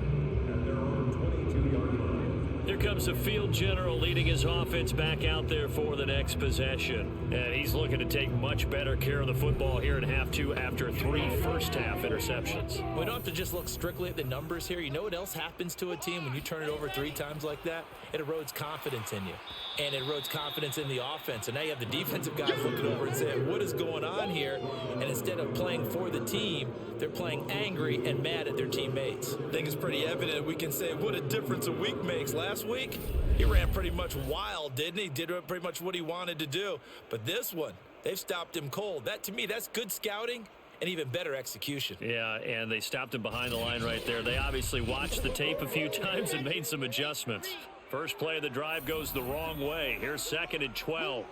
Here comes the field general leading his offense back out there for the next possession. And he's looking to take much better care of the football here in half 2 after 3 first-half interceptions. We don't have to just look strictly at the numbers here. You know what else happens to a team when you turn it over 3 times like that? It erodes confidence in you. And it erodes confidence in the offense. And now you have the defensive guys looking over and saying, what is going on here? And instead of playing for the team, they're playing angry and mad at their teammates. I think it's pretty evident. We can say what a difference a week makes. Last week, he ran pretty much wild, didn't he? Did pretty much what he wanted to do. But this one, they've stopped him cold. That, to me, that's good scouting and even better execution. Yeah, and they stopped him behind the line right there. They obviously watched the tape a few times and made some adjustments. First play of the drive goes the wrong way. Here's 2nd and 12.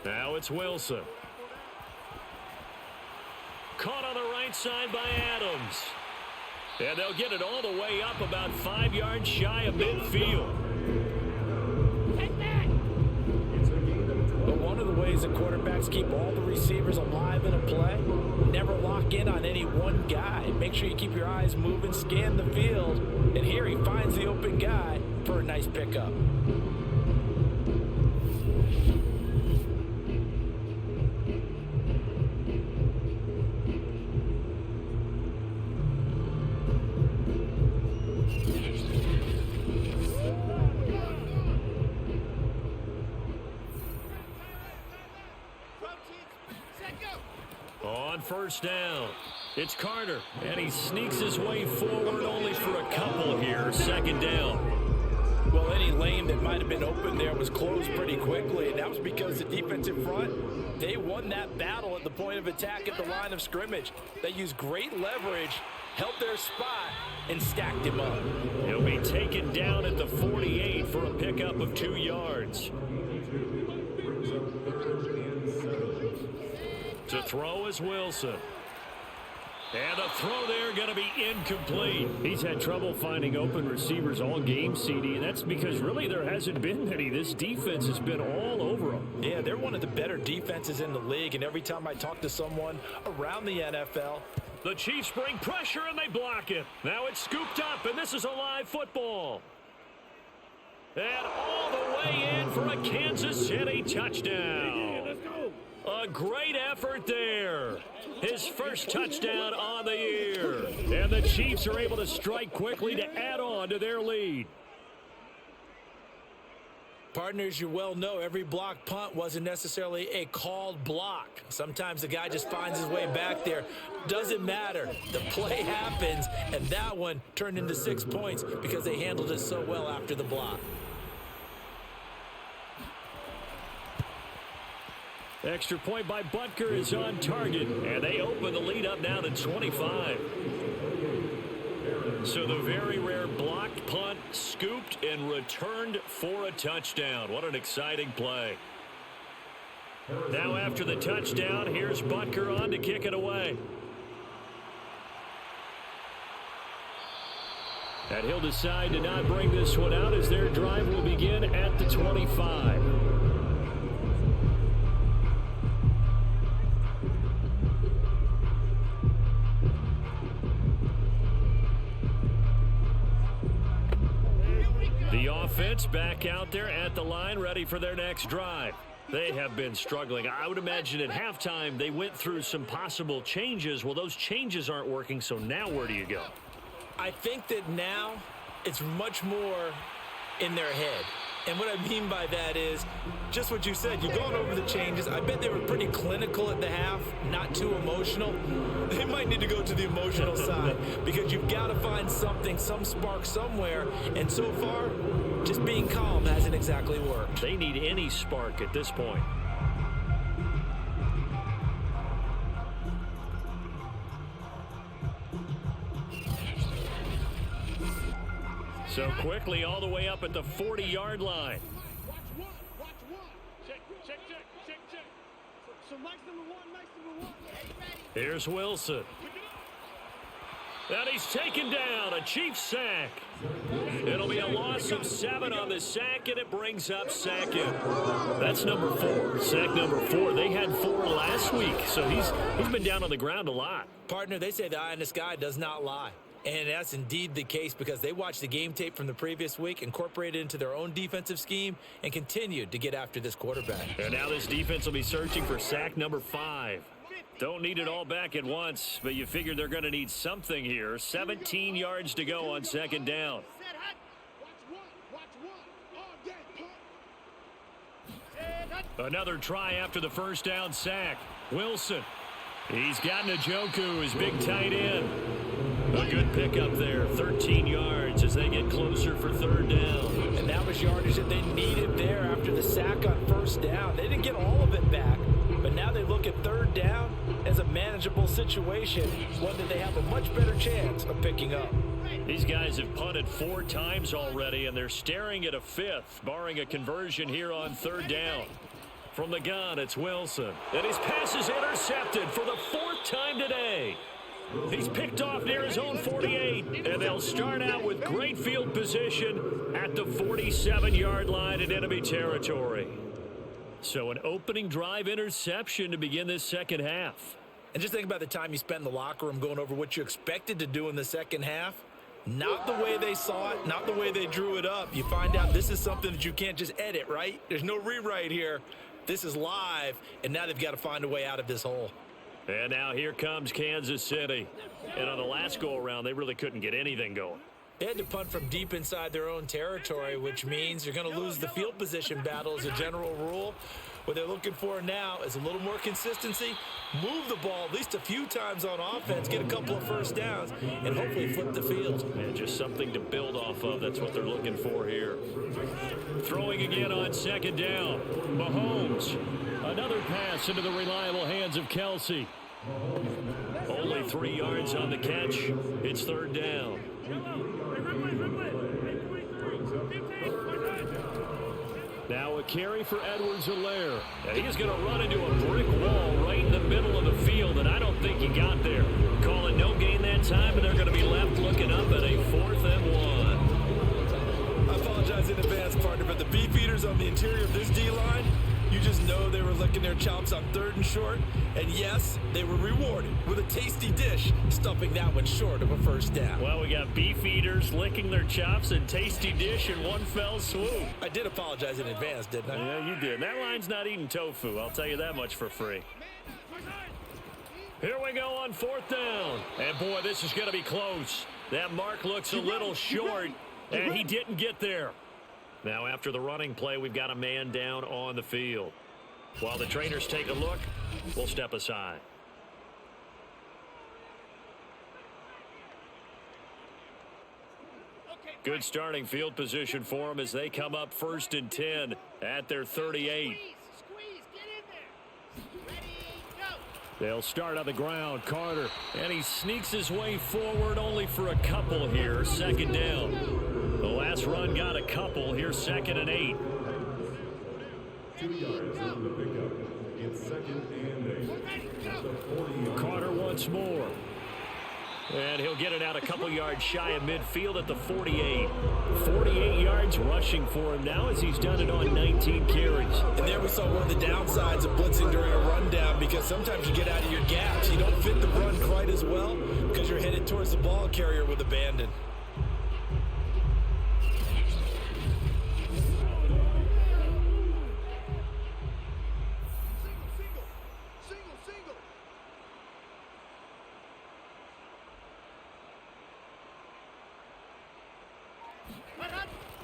Now it's Wilson. Caught on the right side by Adams. And they'll get it all the way up about 5 yards shy of midfield. But one of the ways that quarterbacks keep all the receivers alive in a play, never lock in on any one guy. Make sure you keep your eyes moving, scan the field, and here he finds the open guy for a nice pickup. On first down, it's Carter, and he sneaks his way forward only for a couple here. 2nd down. Well, any lane that might have been open there was closed pretty quickly, and that was because the defensive front, they won that battle at the point of attack at the line of scrimmage. They used great leverage, held their spot, and stacked him up. He'll be taken down at the 48 for a pickup of 2 yards. To throw is Wilson. And the throw there going to be incomplete. He's had trouble finding open receivers all game, CD, and that's because really there hasn't been many. This defense has been all over them. Yeah, they're one of the better defenses in the league, and every time I talk to someone around the NFL, the Chiefs bring pressure and they block it. Now it's scooped up, and this is a live football. And all the way in for a Kansas City touchdown. Let's go. A great effort there. His first touchdown on the year. And the Chiefs are able to strike quickly to add on to their lead. Partners, you well know every block punt wasn't necessarily a called block. Sometimes the guy just finds his way back there. Doesn't matter. The play happens, and that one turned into 6 points because they handled it so well after the block. Extra point by Butker is on target, and they open the lead up now to 25. So the very rare blocked punt scooped and returned for a touchdown. What an exciting play. Now after the touchdown, here's Butker on to kick it away. And he'll decide to not bring this one out as their drive will begin at the 25. The offense back out there at the line, ready for their next drive. They have been struggling. I would imagine at halftime they went through some possible changes. Well, those changes aren't working, so now where do you go? I think that now it's much more in their head. And what I mean by that is just what you said. You've gone over the changes. I bet they were pretty clinical at the half, not too emotional. They might need to go to the emotional side because you've got to find something, some spark somewhere. And so far, just being calm hasn't exactly worked. They need any spark at this point. So quickly all the way up at the 40-yard line. Watch one. Check. So nice number one. Here's Wilson. And he's taken down, a Chiefs sack. It'll be a loss of 7 on the sack, and it brings up second. That's number 4. Sack number 4. They had 4 last week, so he's been down on the ground a lot. Partner, they say the eye in the sky does not lie. And that's indeed the case because they watched the game tape from the previous week, incorporated it into their own defensive scheme, and continued to get after this quarterback. And now this defense will be searching for sack number 5. Don't need it all back at once, but you figure they're going to need something here. 17 yards to go on second down. Another try after the first down sack. Wilson. He's got Njoku, his big tight end. A good pickup there, 13 yards as they get closer for third down. And that was yardage that they needed there after the sack on first down. They didn't get all of it back, but now they look at third down as a manageable situation, one that they have a much better chance of picking up. These guys have punted 4 times already, and they're staring at a 5th, barring a conversion here on third down. From the gun, it's Wilson. And his pass is intercepted for the 4th time today. He's picked off near his own 48, and they'll start out with great field position at the 47-yard line in enemy territory. So an opening drive interception to begin this second half. And just think about the time you spent in the locker room going over what you expected to do in the second half. Not the way they saw it, not the way they drew it up. You find out this is something that you can't just edit, right? There's no rewrite here. This is live, and now they've got to find a way out of this hole. And now here comes Kansas City. And on the last go-around, they really couldn't get anything going. They had to punt from deep inside their own territory, which means you're going to lose the field position battle as a general rule. What they're looking for now is a little more consistency, move the ball at least a few times on offense, get a couple of first downs, and hopefully flip the field. And just something to build off of. That's what they're looking for here. Throwing again on second down. Mahomes. Another pass into the reliable hands of Kelsey. Only 3 yards on the catch. It's third down. Now a carry for Edwards-Helaire. And he's going to run into a brick wall right in the middle of the field, and I don't think he got there. Calling no gain that time, and they're going to be left looking up at a 4th and 1. I apologize in advance, partner, but the beef eaters on the interior of this D-line, you just know they were licking their chops on 3rd and short. And yes, they were rewarded with a tasty dish, stuffing that one short of a first down. Well, we got beef eaters licking their chops and tasty dish in one fell swoop. I did apologize in advance, didn't I? Yeah, you did. That line's not eating tofu. I'll tell you that much for free. Here we go on 4th down. And boy, this is going to be close. That mark looks a little short, and he didn't get there. Now, after the running play, we've got a man down on the field. While the trainers take a look, we'll step aside. Good starting field position for them as they come up 1st and 10 at their 38. They'll start on the ground. Carter, and he sneaks his way forward only for a couple here. Second down. The last run got a couple. Here's 2nd and 8. 2 yards on the pickup. It's 2nd and 8. Carter once more. And he'll get it out a couple yards shy of midfield at the 48. 48 yards rushing for him now as he's done it on 19 carries. And there we saw one of the downsides of blitzing during a rundown, because sometimes you get out of your gaps. You don't fit the run quite as well because you're headed towards the ball carrier with abandon.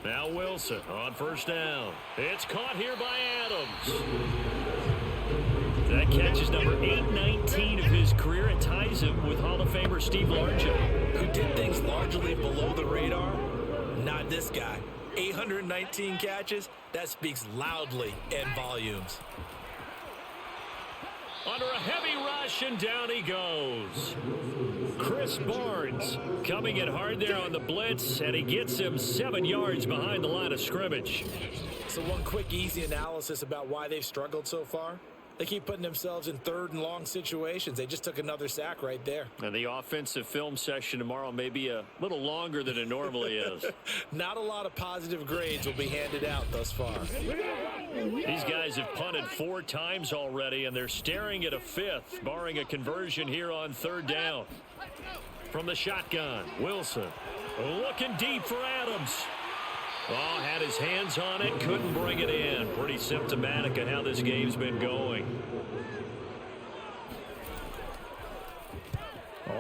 Now Wilson on first down. It's caught here by Adams. That catch is number 819 of his career. It ties him with Hall of Famer Steve Largent, who did things largely below the radar. Not this guy. 819 catches. That speaks loudly in volumes. Under a heavy rush, and down he goes. Chris Barnes coming in hard there on the blitz, and he gets him 7 yards behind the line of scrimmage. So one quick, easy analysis about why they've struggled so far. They keep putting themselves in third and long situations. They just took another sack right there. And the offensive film session tomorrow may be a little longer than it normally is. Not a lot of positive grades will be handed out thus far. These guys have punted 4 times already, and they're staring at a 5th, barring a conversion here on third down. From the shotgun, Wilson looking deep for Adams. Oh, had his hands on it, couldn't bring it in. Pretty symptomatic of how this game's been going.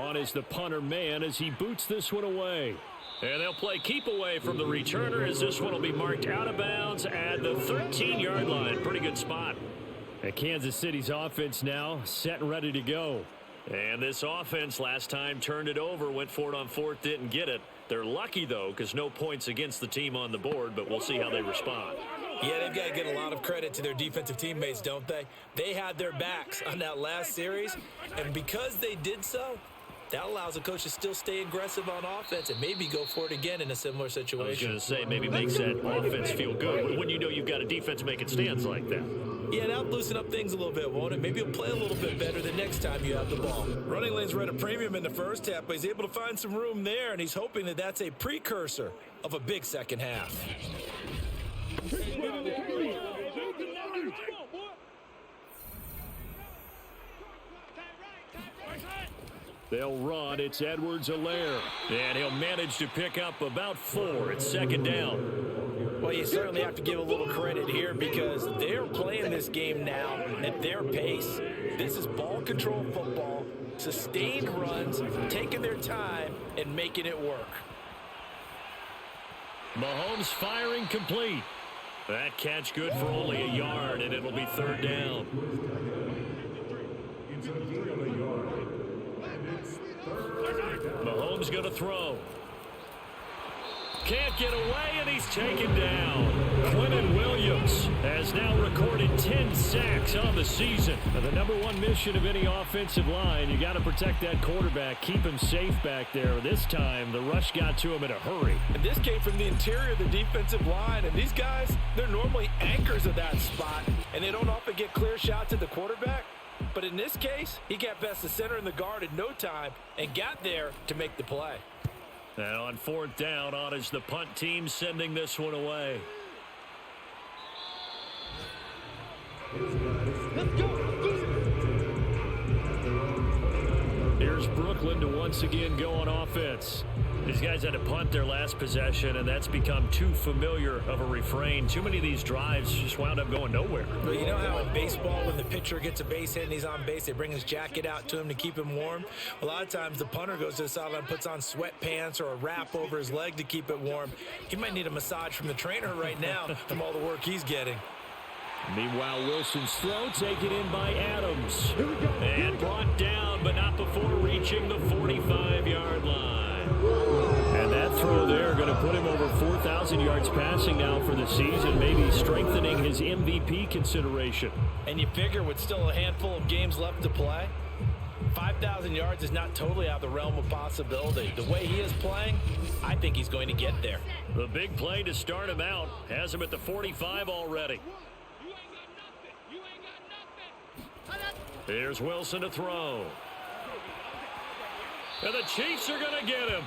On is the punter man as he boots this one away. And they'll play keep away from the returner as this one will be marked out of bounds at the 13-yard line. Pretty good spot. And Kansas City's offense now set and ready to go. And this offense last time turned it over, went for it on 4th, didn't get it. They're lucky, though, because no points against the team on the board, but we'll see how they respond. Yeah, they've got to get a lot of credit to their defensive teammates, don't they? They had their backs on that last series, and because they did so, that allows the coach to still stay aggressive on offense and maybe go for it again in a similar situation. I was going to say, maybe makes that offense feel good when you know you've got a defense making stands like that. Yeah, that'll loosen up things a little bit, won't it? Maybe he'll play a little bit better the next time you have the ball. Running lanes were at a premium in the first half, but he's able to find some room there, and he's hoping that that's a precursor of a big second half. They'll run. It's Edwards-Helaire. And he'll manage to pick up about 4. It's second down. Well, you certainly have to give a little credit here because they're playing this game now at their pace. This is ball control football, sustained runs, taking their time and making it work. Mahomes firing complete. That catch good for only a yard, and it'll be third down. Mahomes going to throw. Can't get away, and he's taken down. Quinnen Williams has now recorded 10 sacks on the season. Now, the number one mission of any offensive line, you got to protect that quarterback, keep him safe back there. This time, the rush got to him in a hurry. And this came from the interior of the defensive line, and these guys, they're normally anchors of that spot, and they don't often get clear shots at the quarterback. But in this case, he got past the center and the guard in no time and got there to make the play. Now on fourth down, on is the punt team sending this one away. Let's go. Here's Brooklyn to once again go on offense. These guys had to punt their last possession, and that's become too familiar of a refrain. Too many of these drives just wound up going nowhere. But you know how in baseball, when the pitcher gets a base hit and he's on base, they bring his jacket out to him to keep him warm? A lot of times the punter goes to the sideline, puts on sweatpants or a wrap over his leg to keep it warm. He might need a massage from the trainer right now from all the work he's getting. Meanwhile, Wilson's throw taken in by Adams. And brought down, but not before reaching the 45-yard line. And that throw there going to put him over 4,000 yards passing now for the season, maybe strengthening his MVP consideration. And you figure with still a handful of games left to play, 5,000 yards is not totally out of the realm of possibility. The way he is playing, I think he's going to get there. The big play to start him out has him at the 45 already. Here's Wilson to throw. And the Chiefs are going to get him.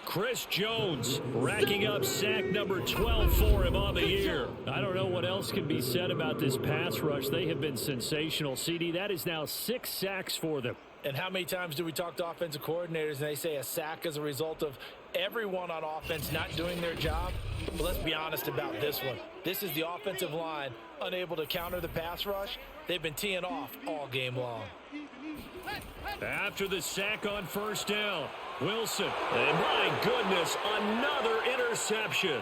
Chris Jones racking up sack number 12 for him on the year. I don't know what else can be said about this pass rush. They have been sensational. CD, that is now 6 sacks for them. And how many times do we talk to offensive coordinators and they say a sack as a result of everyone on offense not doing their job? But let's be honest about this one. This is the offensive line unable to counter the pass rush. They've been teeing off all game long. After the sack on first down, Wilson, and my goodness, another interception.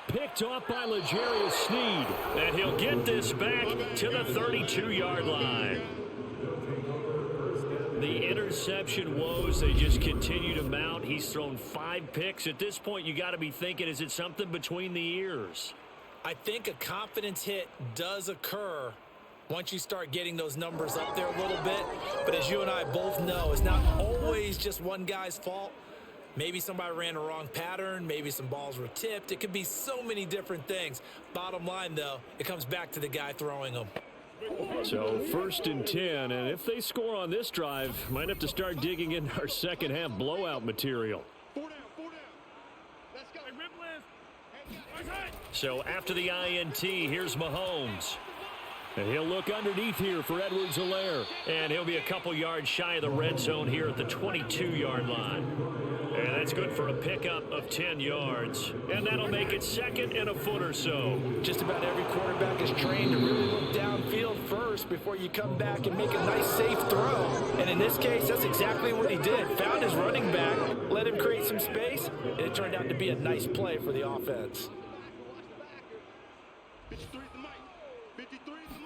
Picked off by L'Jarius Sneed, and he'll get this back to the 32-yard line. The interception woes, they just continue to mount. He's thrown 5 picks. At this point, you got to be thinking, is it something between the ears? I think a confidence hit does occur once you start getting those numbers up there a little bit. But as you and I both know, it's not always just one guy's fault. Maybe somebody ran a wrong pattern. Maybe some balls were tipped. It could be so many different things. Bottom line, though, it comes back to the guy throwing them. So 1st and 10, and if they score on this drive, might have to start digging in our second half blowout material. 4 down. Let's go. So after the INT, here's Mahomes. And he'll look underneath here for Edwards-Helaire. And he'll be a couple yards shy of the red zone here at the 22-yard line. And that's good for a pickup of 10 yards. And that'll make it 2nd and a foot or so. Just about every quarterback is trained to really look downfield first before you come back and make a nice, safe throw. And in this case, that's exactly what he did. Found his running back, let him create some space, and it turned out to be a nice play for the offense. 53 is the mic. 53 is the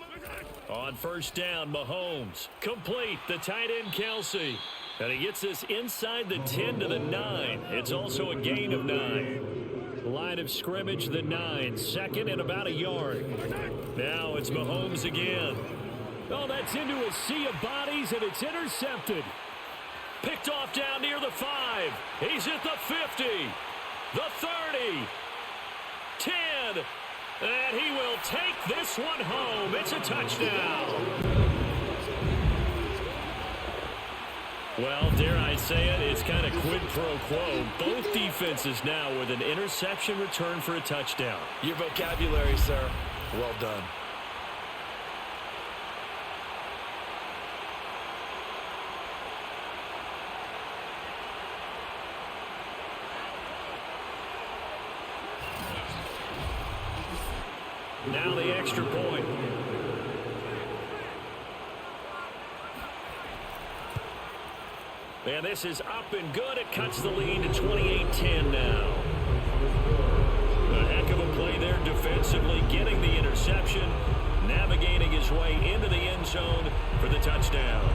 mic. On first down, Mahomes. Complete, the tight end, Kelsey. And he gets this inside the 10 to the 9. It's also a gain of 9. Line of scrimmage, the 9. 2nd and about a yard. Now it's Mahomes again. Oh, that's into a sea of bodies, and it's intercepted. Picked off down near the 5. He's at the 50. The 30. 10. And he will take this one home. It's a touchdown. Well, dare I say it, it's kind of quid pro quo. Both defenses now with an interception return for a touchdown. Your vocabulary, sir. Well done. Now the extra point. And this is up and good. It cuts the lead to 28-10 now. A heck of a play there defensively, getting the interception, navigating his way into the end zone for the touchdown.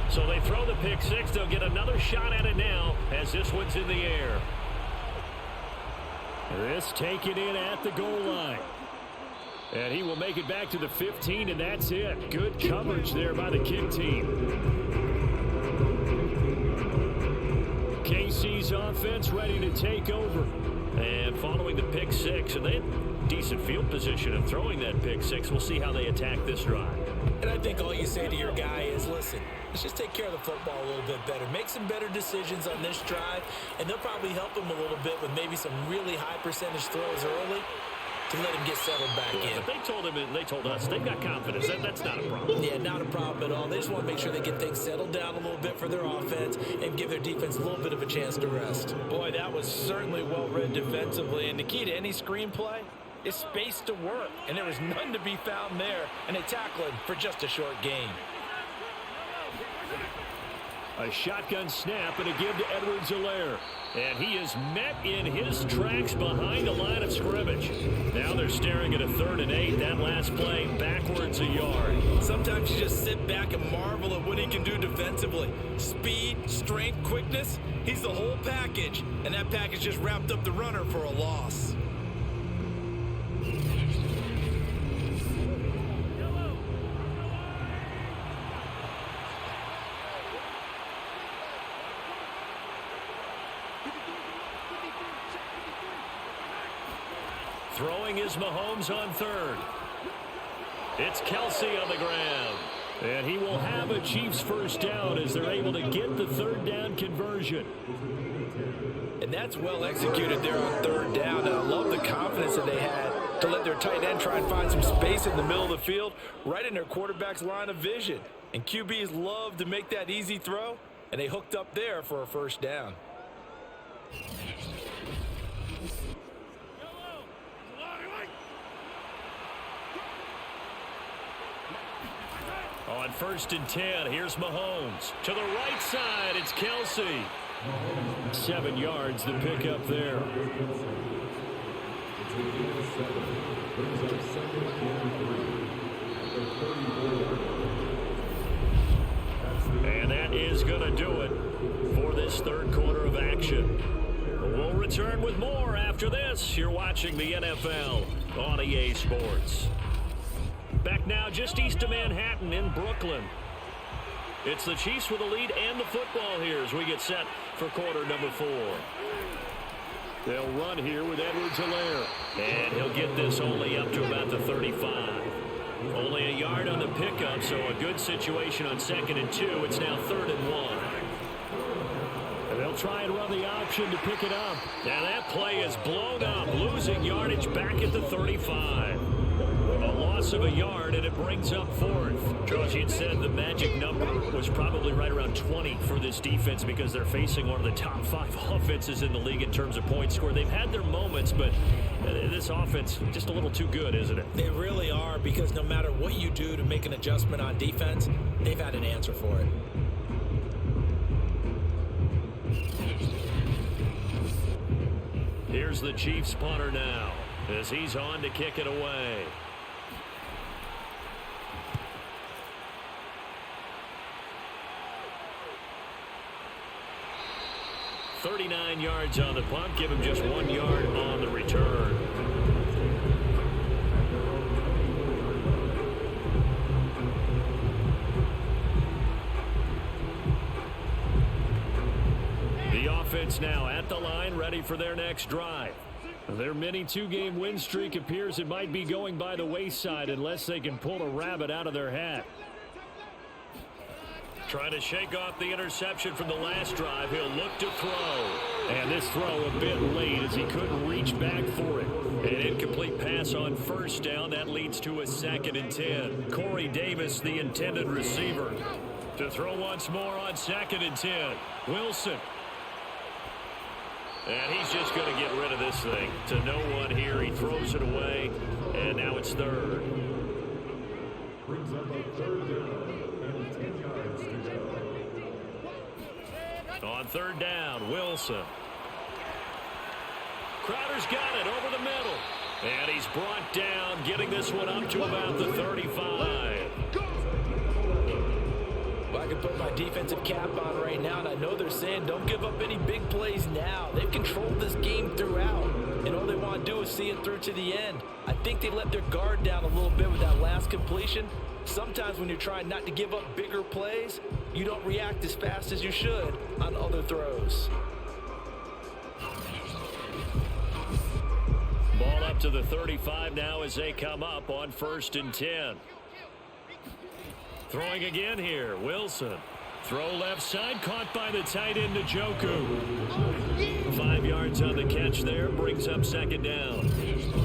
So they throw the pick 6. They'll get another shot at it now as this one's in the air. This taken in at the goal line. And he will make it back to the 15, and that's it. Good coverage there by the kick team. KC's offense ready to take over. And following the pick 6, and they had decent field position of throwing that pick 6. We'll see how they attack this drive. And I think all you say to your guy is, listen, let's just take care of the football a little bit better. Make some better decisions on this drive, and they'll probably help him a little bit with maybe some really high percentage throws early to let him get settled back in. But they told him, and they told us, they've got confidence. That's not a problem. Yeah, not a problem at all. They just want to make sure they get things settled down a little bit for their offense and give their defense a little bit of a chance to rest. Boy, that was certainly well read defensively. And the key to any screenplay is space to work. And there was none to be found there. And they tackle him for just a short gain. A shotgun snap and a give to Edwards-Helaire. And he is met in his tracks behind the line of scrimmage. Now they're staring at a 3rd and 8. That last play backwards a yard. Sometimes you just sit back and marvel at what he can do defensively. Speed, strength, quickness. He's the whole package. And that package just wrapped up the runner for a loss. Throwing is Mahomes on 3rd. It's Kelsey on the ground. And he will have a Chiefs first down as they're able to get the third down conversion. And that's well executed there on third down. And I love the confidence that they had to let their tight end try and find some space in the middle of the field, right in their quarterback's line of vision. And QBs love to make that easy throw, and they hooked up there for a first down. On 1st and 10, here's Mahomes. To the right side, it's Kelsey. 7 yards, the pickup there. And that is going to do it for this third quarter of action. We'll return with more after this. You're watching the NFL on EA Sports. Back now just east of Manhattan in Brooklyn. It's the Chiefs with the lead and the football here as we get set for quarter number 4. They'll run here with Edwards-Helaire. And he'll get this only up to about the 35. Only a yard on the pickup, so a good situation on 2nd and 2. It's now 3rd and 1. And they'll try and run the option to pick it up. Now that play is blown up, losing yardage back at the 35. A loss of a yard, and it brings up 4th. Charles, you'd said the magic number was probably right around 20 for this defense because they're facing one of the top 5 offenses in the league in terms of points scored. They've had their moments, but this offense just a little too good, isn't it? They really are, because no matter what you do to make an adjustment on defense, they've had an answer for it. Here's the Chiefs punter now as he's on to kick it away. .39 yards on the punt, give him just 1 yard on the return. The offense now at the line, ready for their next drive. Their mini 2-game win streak appears it might be going by the wayside unless they can pull a rabbit out of their hat. Trying to shake off the interception from the last drive. He'll look to throw. And this throw a bit late as he couldn't reach back for it. An incomplete pass on first down. That leads to a 2nd and 10. Corey Davis, the intended receiver. To throw once more on 2nd and 10. Wilson. And he's just going to get rid of this thing. To no one here. He throws it away. And now it's 3rd. Brings up a 3rd down and 10 yards to go. On 3rd down, Wilson. Crowder's got it over the middle. And he's brought down, getting this one up to about the 35. Well, I can put my defensive cap on right now, and I know they're saying don't give up any big plays now. They've controlled this game throughout, and all they want to do is see it through to the end. I think they let their guard down a little bit with that last completion. Sometimes when you're trying not to give up bigger plays, you don't react as fast as you should on other throws. Ball up to the 35 now as they come up on 1st and 10. Throwing again here, Wilson. Throw left side, caught by the tight end Njoku. 5 yards on the catch there, brings up 2nd down.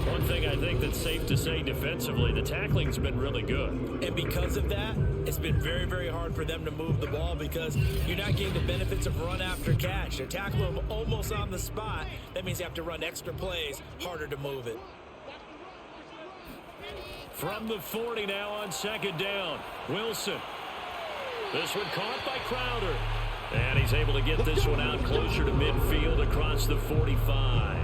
One thing I think that's safe to say defensively, the tackling's been really good. And because of that, it's been very, very hard for them to move the ball because you're not getting the benefits of run after catch. They're tackling them almost on the spot. That means you have to run extra plays, harder to move it. From the 40 now on 2nd down, Wilson. This one caught by Crowder. And he's able to get this one out closer to midfield across the 45.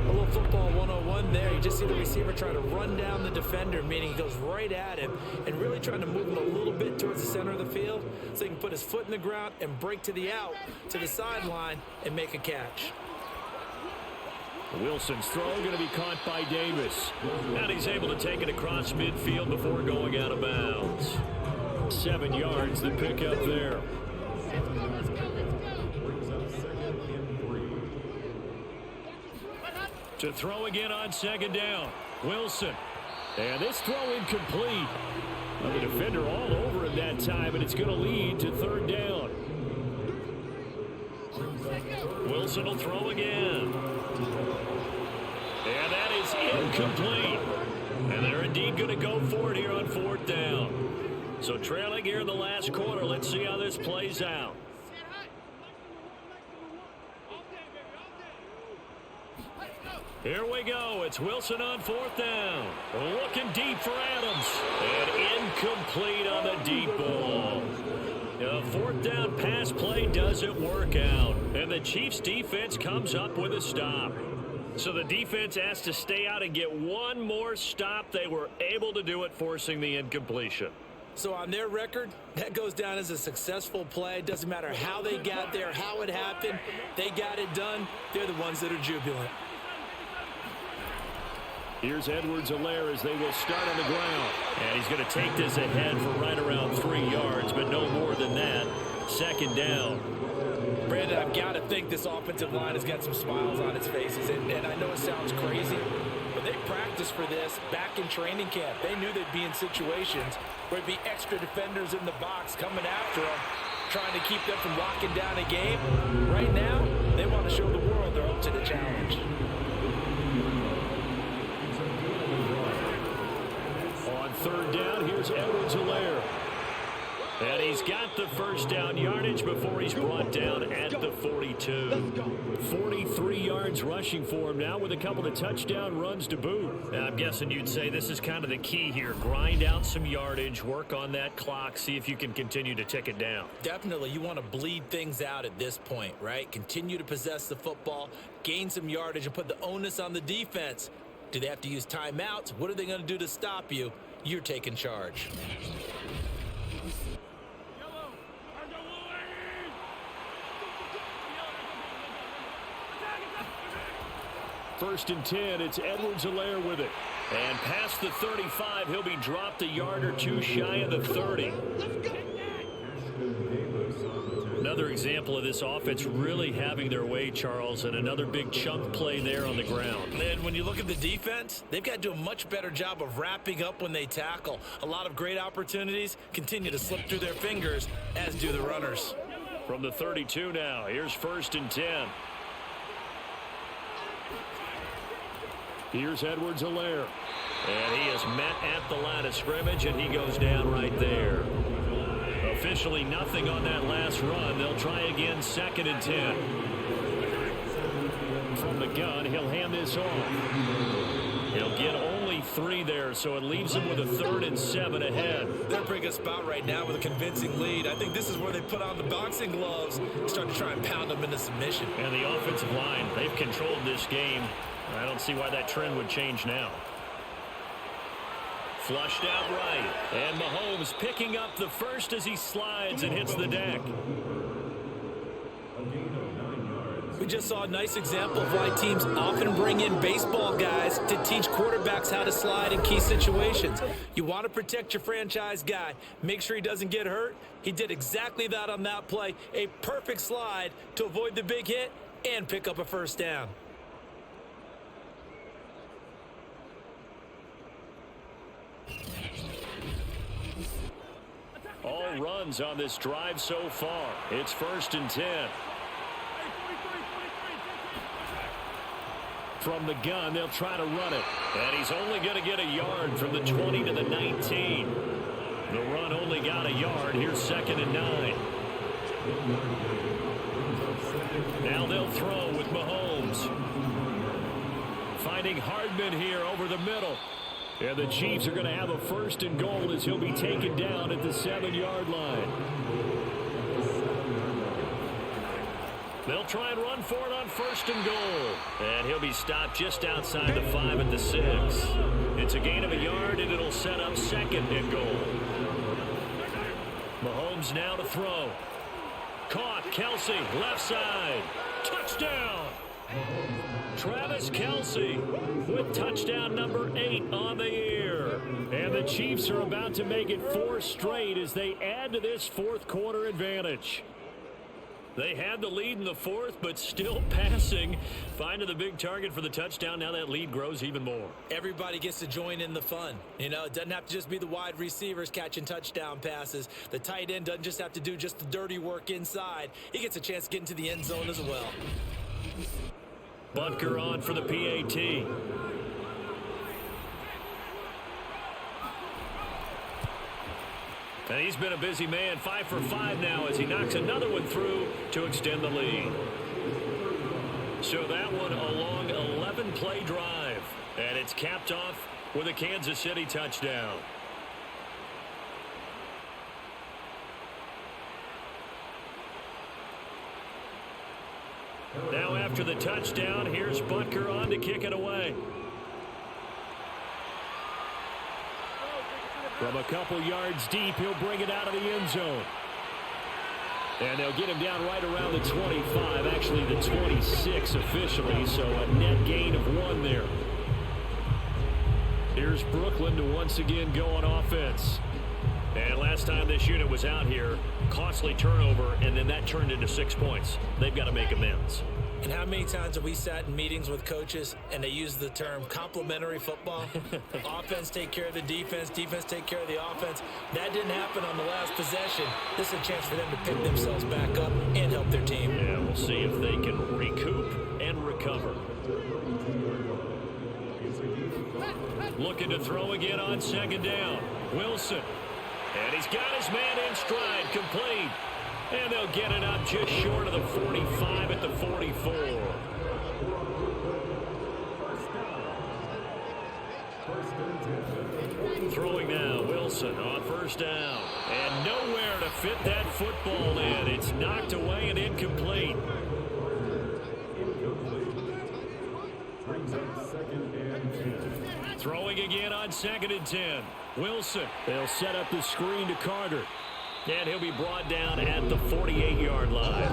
A little football 101 there. You just see the receiver trying to run down the defender, meaning he goes right at him and really trying to move him a little bit towards the center of the field so he can put his foot in the ground and break to the out, to the sideline, and make a catch. Wilson's throw going to be caught by Davis. And he's able to take it across midfield before going out of bounds. 7 yards, the pickup there. Brings up 2nd and 3. To throw again on 2nd down. Wilson. And this throw incomplete. The defender all over him that time, and it's going to lead to third down. Wilson will throw again. And that is incomplete. And they're indeed going to go for it here on fourth down. So trailing here in the last quarter. Let's see how this plays out. Here we go. It's Wilson on fourth down. Looking deep for Adams. And incomplete on the deep ball. A fourth down pass play doesn't work out. And the Chiefs defense comes up with a stop. So the defense has to stay out and get one more stop. They were able to do it, forcing the incompletion. So on their record, that goes down as a successful play. It doesn't matter how they got there, how it happened. They got it done. They're the ones that are jubilant. Here's Edwards-Helaire as they will start on the ground. And he's going to take this ahead for right around 3 yards, but no more than that. Second down. Brandon, I've got to think this offensive line has got some smiles on its faces. And I know it sounds crazy, but they practiced for this back in training camp. They knew they'd be in situations where there'd be extra defenders in the box coming after them, trying to keep them from locking down a game. Right now, they want to show the world they're up to the challenge. Third down, here's Edwards-Helaire. And he's got the first down yardage before he's brought down at the 42. 43 yards rushing for him now with a couple of touchdown runs to boot. Now, I'm guessing you'd say this is kind of the key here. Grind out some yardage, work on that clock, see if you can continue to tick it down. Definitely, you want to bleed things out at this point, right? Continue to possess the football, gain some yardage, and put the onus on the defense. Do they have to use timeouts? What are they going to do to stop you? You're taking charge. First and 10, it's Edwards-Helaire with it. And past the 35, he'll be dropped a yard or two shy of the 30. Another example of this offense really having their way, Charles, and another big chunk play there on the ground. And when you look at the defense, they've got to do a much better job of wrapping up when they tackle. A lot of great opportunities continue to slip through their fingers, as do the runners. From the 32 now, here's first and 10. Here's Edwards-Helaire. And he is met at the line of scrimmage, and he goes down right there. Officially nothing on that last run. They'll try again, second and 10. From the gun, he'll hand this off. He'll get only 3 there, so it leaves him with a 3rd and 7 ahead. They're a pretty good spot right now with a convincing lead. I think this is where they put on the boxing gloves, start to try and pound them into submission. And the offensive line, they've controlled this game. I don't see why that trend would change now. Flushed out right. And Mahomes picking up the first as he slides and hits the deck. We just saw a nice example of why teams often bring in baseball guys to teach quarterbacks how to slide in key situations. You want to protect your franchise guy. Make sure he doesn't get hurt. He did exactly that on that play. A perfect slide to avoid the big hit and pick up a first down. All runs on this drive so far. It's first and 10. From the gun, they'll try to run it. And he's only going to get a yard from the 20 to the 19. The run only got a yard. Here's second and 9. Now they'll throw with Mahomes. Finding Hardman here over the middle. And the Chiefs are going to have a first and goal as he'll be taken down at the 7-yard line. They'll try and run for it on first and goal. And he'll be stopped just outside the 5 at the 6. It's a gain of a yard, and it'll set up second and goal. Mahomes now to throw. Caught. Kelsey, left side. Touchdown. Travis Kelsey with touchdown number 8 on the year. And the Chiefs are about to make it 4 straight as they add to this fourth quarter advantage. They had the lead in the fourth, but still passing. Finding the big target for the touchdown. Now that lead grows even more. Everybody gets to join in the fun. You know, it doesn't have to just be the wide receivers catching touchdown passes. The tight end doesn't just have to do just the dirty work inside. He gets a chance to get into the end zone as well. Butker on for the PAT. And he's been a busy man, 5 for 5 now as he knocks another one through to extend the lead. So that one a long 11-play drive. And it's capped off with a Kansas City touchdown. Now after the touchdown, here's Butker on to kick it away. From a couple yards deep, he'll bring it out of the end zone. And they'll get him down right around the 25, actually the 26 officially, so a net gain of 1 there. Here's Brooklyn to once again go on offense. And last time this unit was out here, costly turnover, and then that turned into 6 points. They've got to make amends. And how many times have we sat in meetings with coaches and they use the term complementary football? Offense take care of the defense, defense take care of the offense. That didn't happen on the last possession. This is a chance for them to pick themselves back up and help their team. Yeah, we'll see if they can recoup and recover. Looking to throw again on second down. Wilson. And he's got his man in stride, complete. And they'll get it up just short of the 45 at the 44. Throwing now, Wilson on first down. And nowhere to fit that football in. It's knocked away and incomplete. Throwing again on 2nd and 10. Wilson. They'll set up the screen to Carter. And he'll be brought down at the 48-yard line.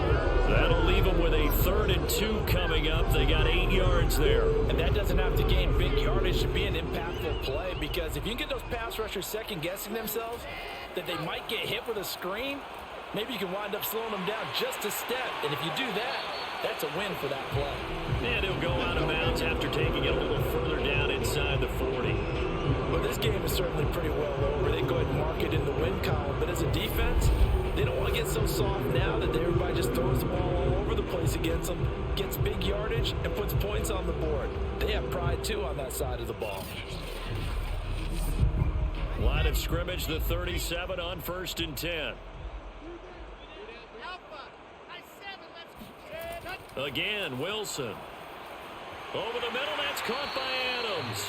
That'll leave them with a 3rd and 2 coming up. They got 8 yards there. And that doesn't have to gain big yardage to be an impactful play, because if you can get those pass rushers second-guessing themselves that they might get hit with a screen, maybe you can wind up slowing them down just a step. And if you do that, that's a win for that play. And he'll go out of bounds after taking it a little further down inside the 40. Well, this game is certainly pretty well over. They go ahead and mark it in the win column. But as a defense, they don't want to get so soft now that everybody just throws the ball all over the place against them, gets big yardage, and puts points on the board. They have pride, too, on that side of the ball. Line of scrimmage, the 37 on 1st and 10. Again, Wilson. Over the middle, that's caught by Adams.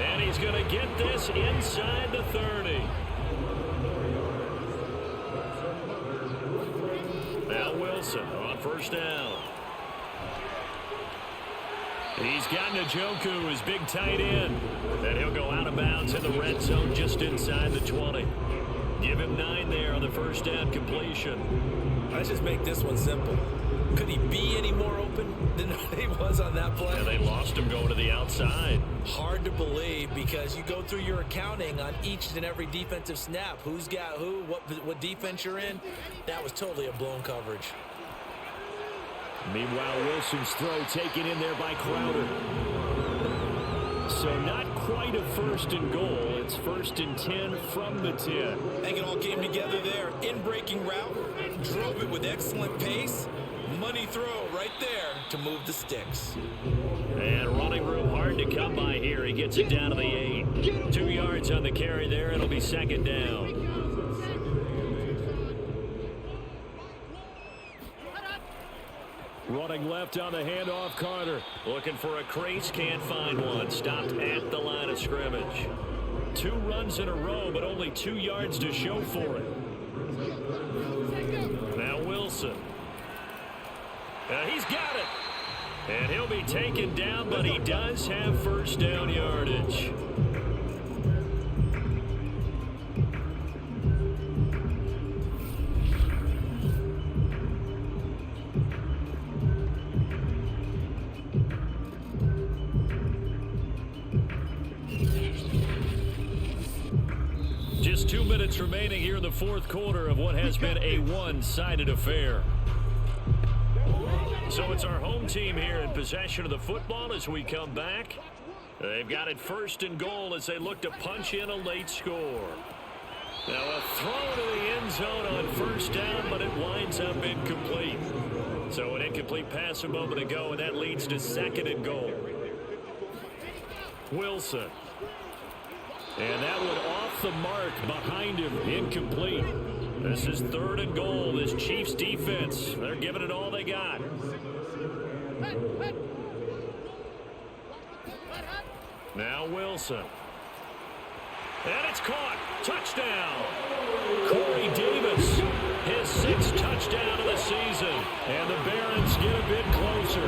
And he's going to get this inside the 30. Now Wilson on first down. He's got Njoku, his big tight end. And he'll go out of bounds in the red zone just inside the 20. Give him 9 there on the first down completion. Let's just make this one simple. Could he be any more open than he was on that play? And they lost him going to the outside. Hard to believe, because you go through your accounting on each and every defensive snap. Who's got who, what defense you're in. That was totally a blown coverage. Meanwhile, Wilson's throw taken in there by Crowder. So not quite a 1st and goal. It's 1st and 10 from the 10. I think it all came together there. In-breaking route, drove it with excellent pace. Money throw right there to move the sticks. And running room hard to come by here. He gets it down to the 8. 2 yards on the carry there. It'll be 2nd down. Running left on the handoff, Carter. Looking for a crease, can't find one. Stopped at the line of scrimmage. 2 runs in a row, but only 2 yards to show for it. Now Wilson. He's got it. And he'll be taken down, but he does have first down yardage. Just 2 minutes remaining here in the 4th quarter of what has been a one-sided affair. So it's our home team here in possession of the football as we come back. They've got it 1st and goal as they look to punch in a late score. Now a throw to the end zone on 1st down, but it winds up incomplete. So an incomplete pass a moment ago, and that leads to 2nd and goal. Wilson. And that one off the mark behind him, incomplete. This is 3rd and goal. This Chiefs defense, they're giving it all they got. Now Wilson. And it's caught. Touchdown. Corey Davis, his 6th touchdown of the season. And the Barons get a bit closer.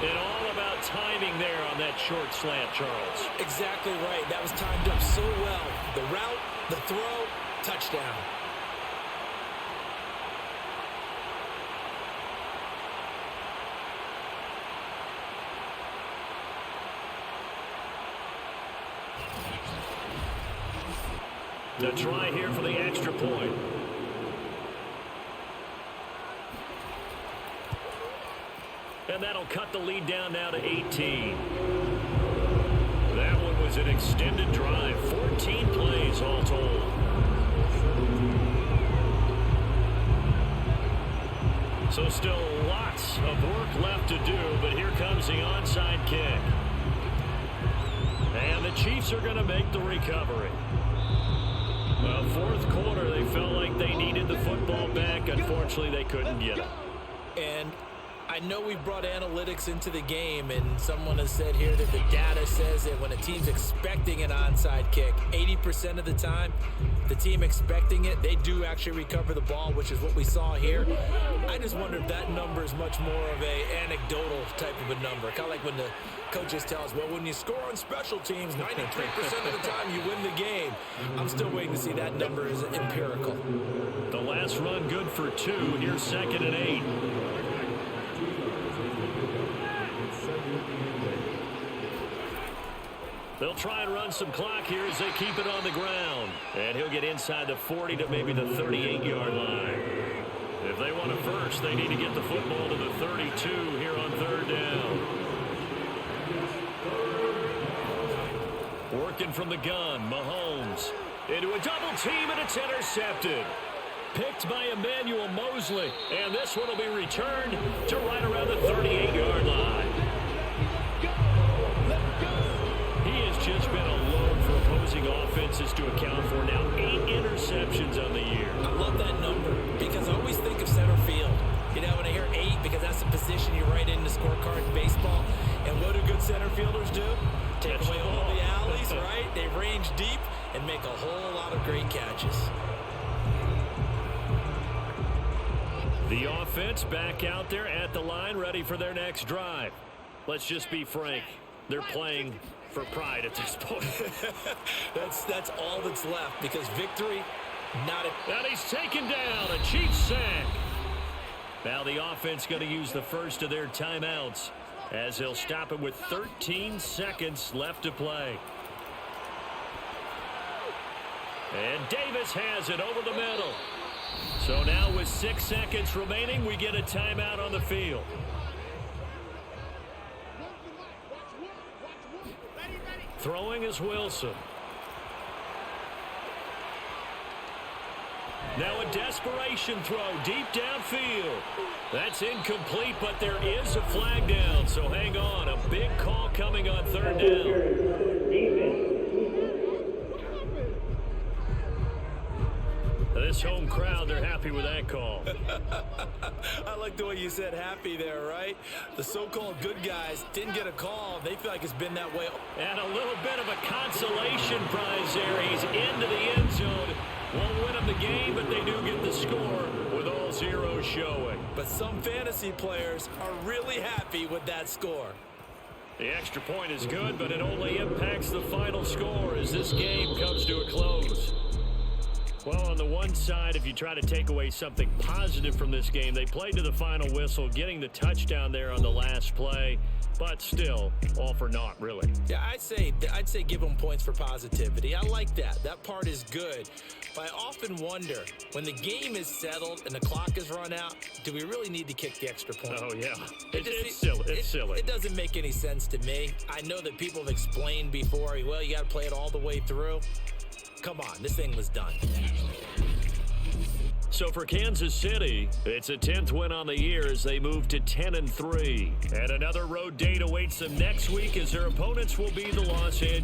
And all about timing there on that short slant, Charles. Exactly right. That was timed up so well. The route, the throw, touchdown. The try here for the extra point. And that'll cut the lead down now to 18. That one was an extended drive. 14 plays all told. So still lots of work left to do, but here comes the onside kick. And the Chiefs are going to make the recovery. Well, 4th quarter, they felt like they needed the football back. Unfortunately, they couldn't get it. And I know we brought analytics into the game, and someone has said here that the data says that when a team's expecting an onside kick, 80% of the time, the team expecting it, they do actually recover the ball, which is what we saw here. I just wonder if that number is much more of a anecdotal type of a number. Kind of like when the coaches tell us, well, when you score on special teams, 93% of the time you win the game. I'm still waiting to see that number is empirical. The last run good for 2. Here's 2nd and 8. They'll try and run some clock here as they keep it on the ground. And he'll get inside the 40 to maybe the 38-yard line. If they want a first, they need to get the football to the 32 here on 3rd down. Working from the gun, Mahomes into a double team, and it's intercepted. Picked by Emmanuel Mosley, and this one will be returned to right around the 38-yard line. He has just been a load for opposing offenses to account for. Now 8 interceptions on the year. I love that number because I always think of center field. You know, when I hear 8, because that's the position you write in the scorecard in baseball. And what do good center fielders do? Take away all the alleys, right? They range deep and make a whole lot of great catches. The offense back out there at the line, ready for their next drive. Let's just be frank. They're playing for pride at this point. That's all that's left because victory, not a... And he's taken down, a Chiefs sack. Now the offense going to use the first of their timeouts as they'll stop it with 13 seconds left to play. And Davis has it over the middle. So now with 6 seconds remaining, we get a timeout on the field. Throwing is Wilson. Now a desperation throw deep downfield. That's incomplete, but there is a flag down, so hang on. A big call coming on 3rd down. This home crowd, they're happy with that call. I like the way you said happy there, right? The so-called good guys didn't get a call. They feel like it's been that way. And a little bit of a consolation prize there. He's into the end zone. Won't win them the game, but they do get the score with all zeros showing. But some fantasy players are really happy with that score. The extra point is good, but it only impacts the final score as this game comes to a close. Well, on the one side, if you try to take away something positive from this game, they played to the final whistle, getting the touchdown there on the last play, but still, all for naught, really. Yeah, I'd say give them points for positivity. I like that. That part is good. But I often wonder, when the game is settled and the clock is run out, do we really need to kick the extra point? Oh, yeah. It's silly. It's silly. It doesn't make any sense to me. I know that people have explained before, well, you got to play it all the way through. Come on, this thing was done. So for Kansas City, it's a 10th win on the year as they move to 10-3. And another road date awaits them next week as their opponents will be the Los Angeles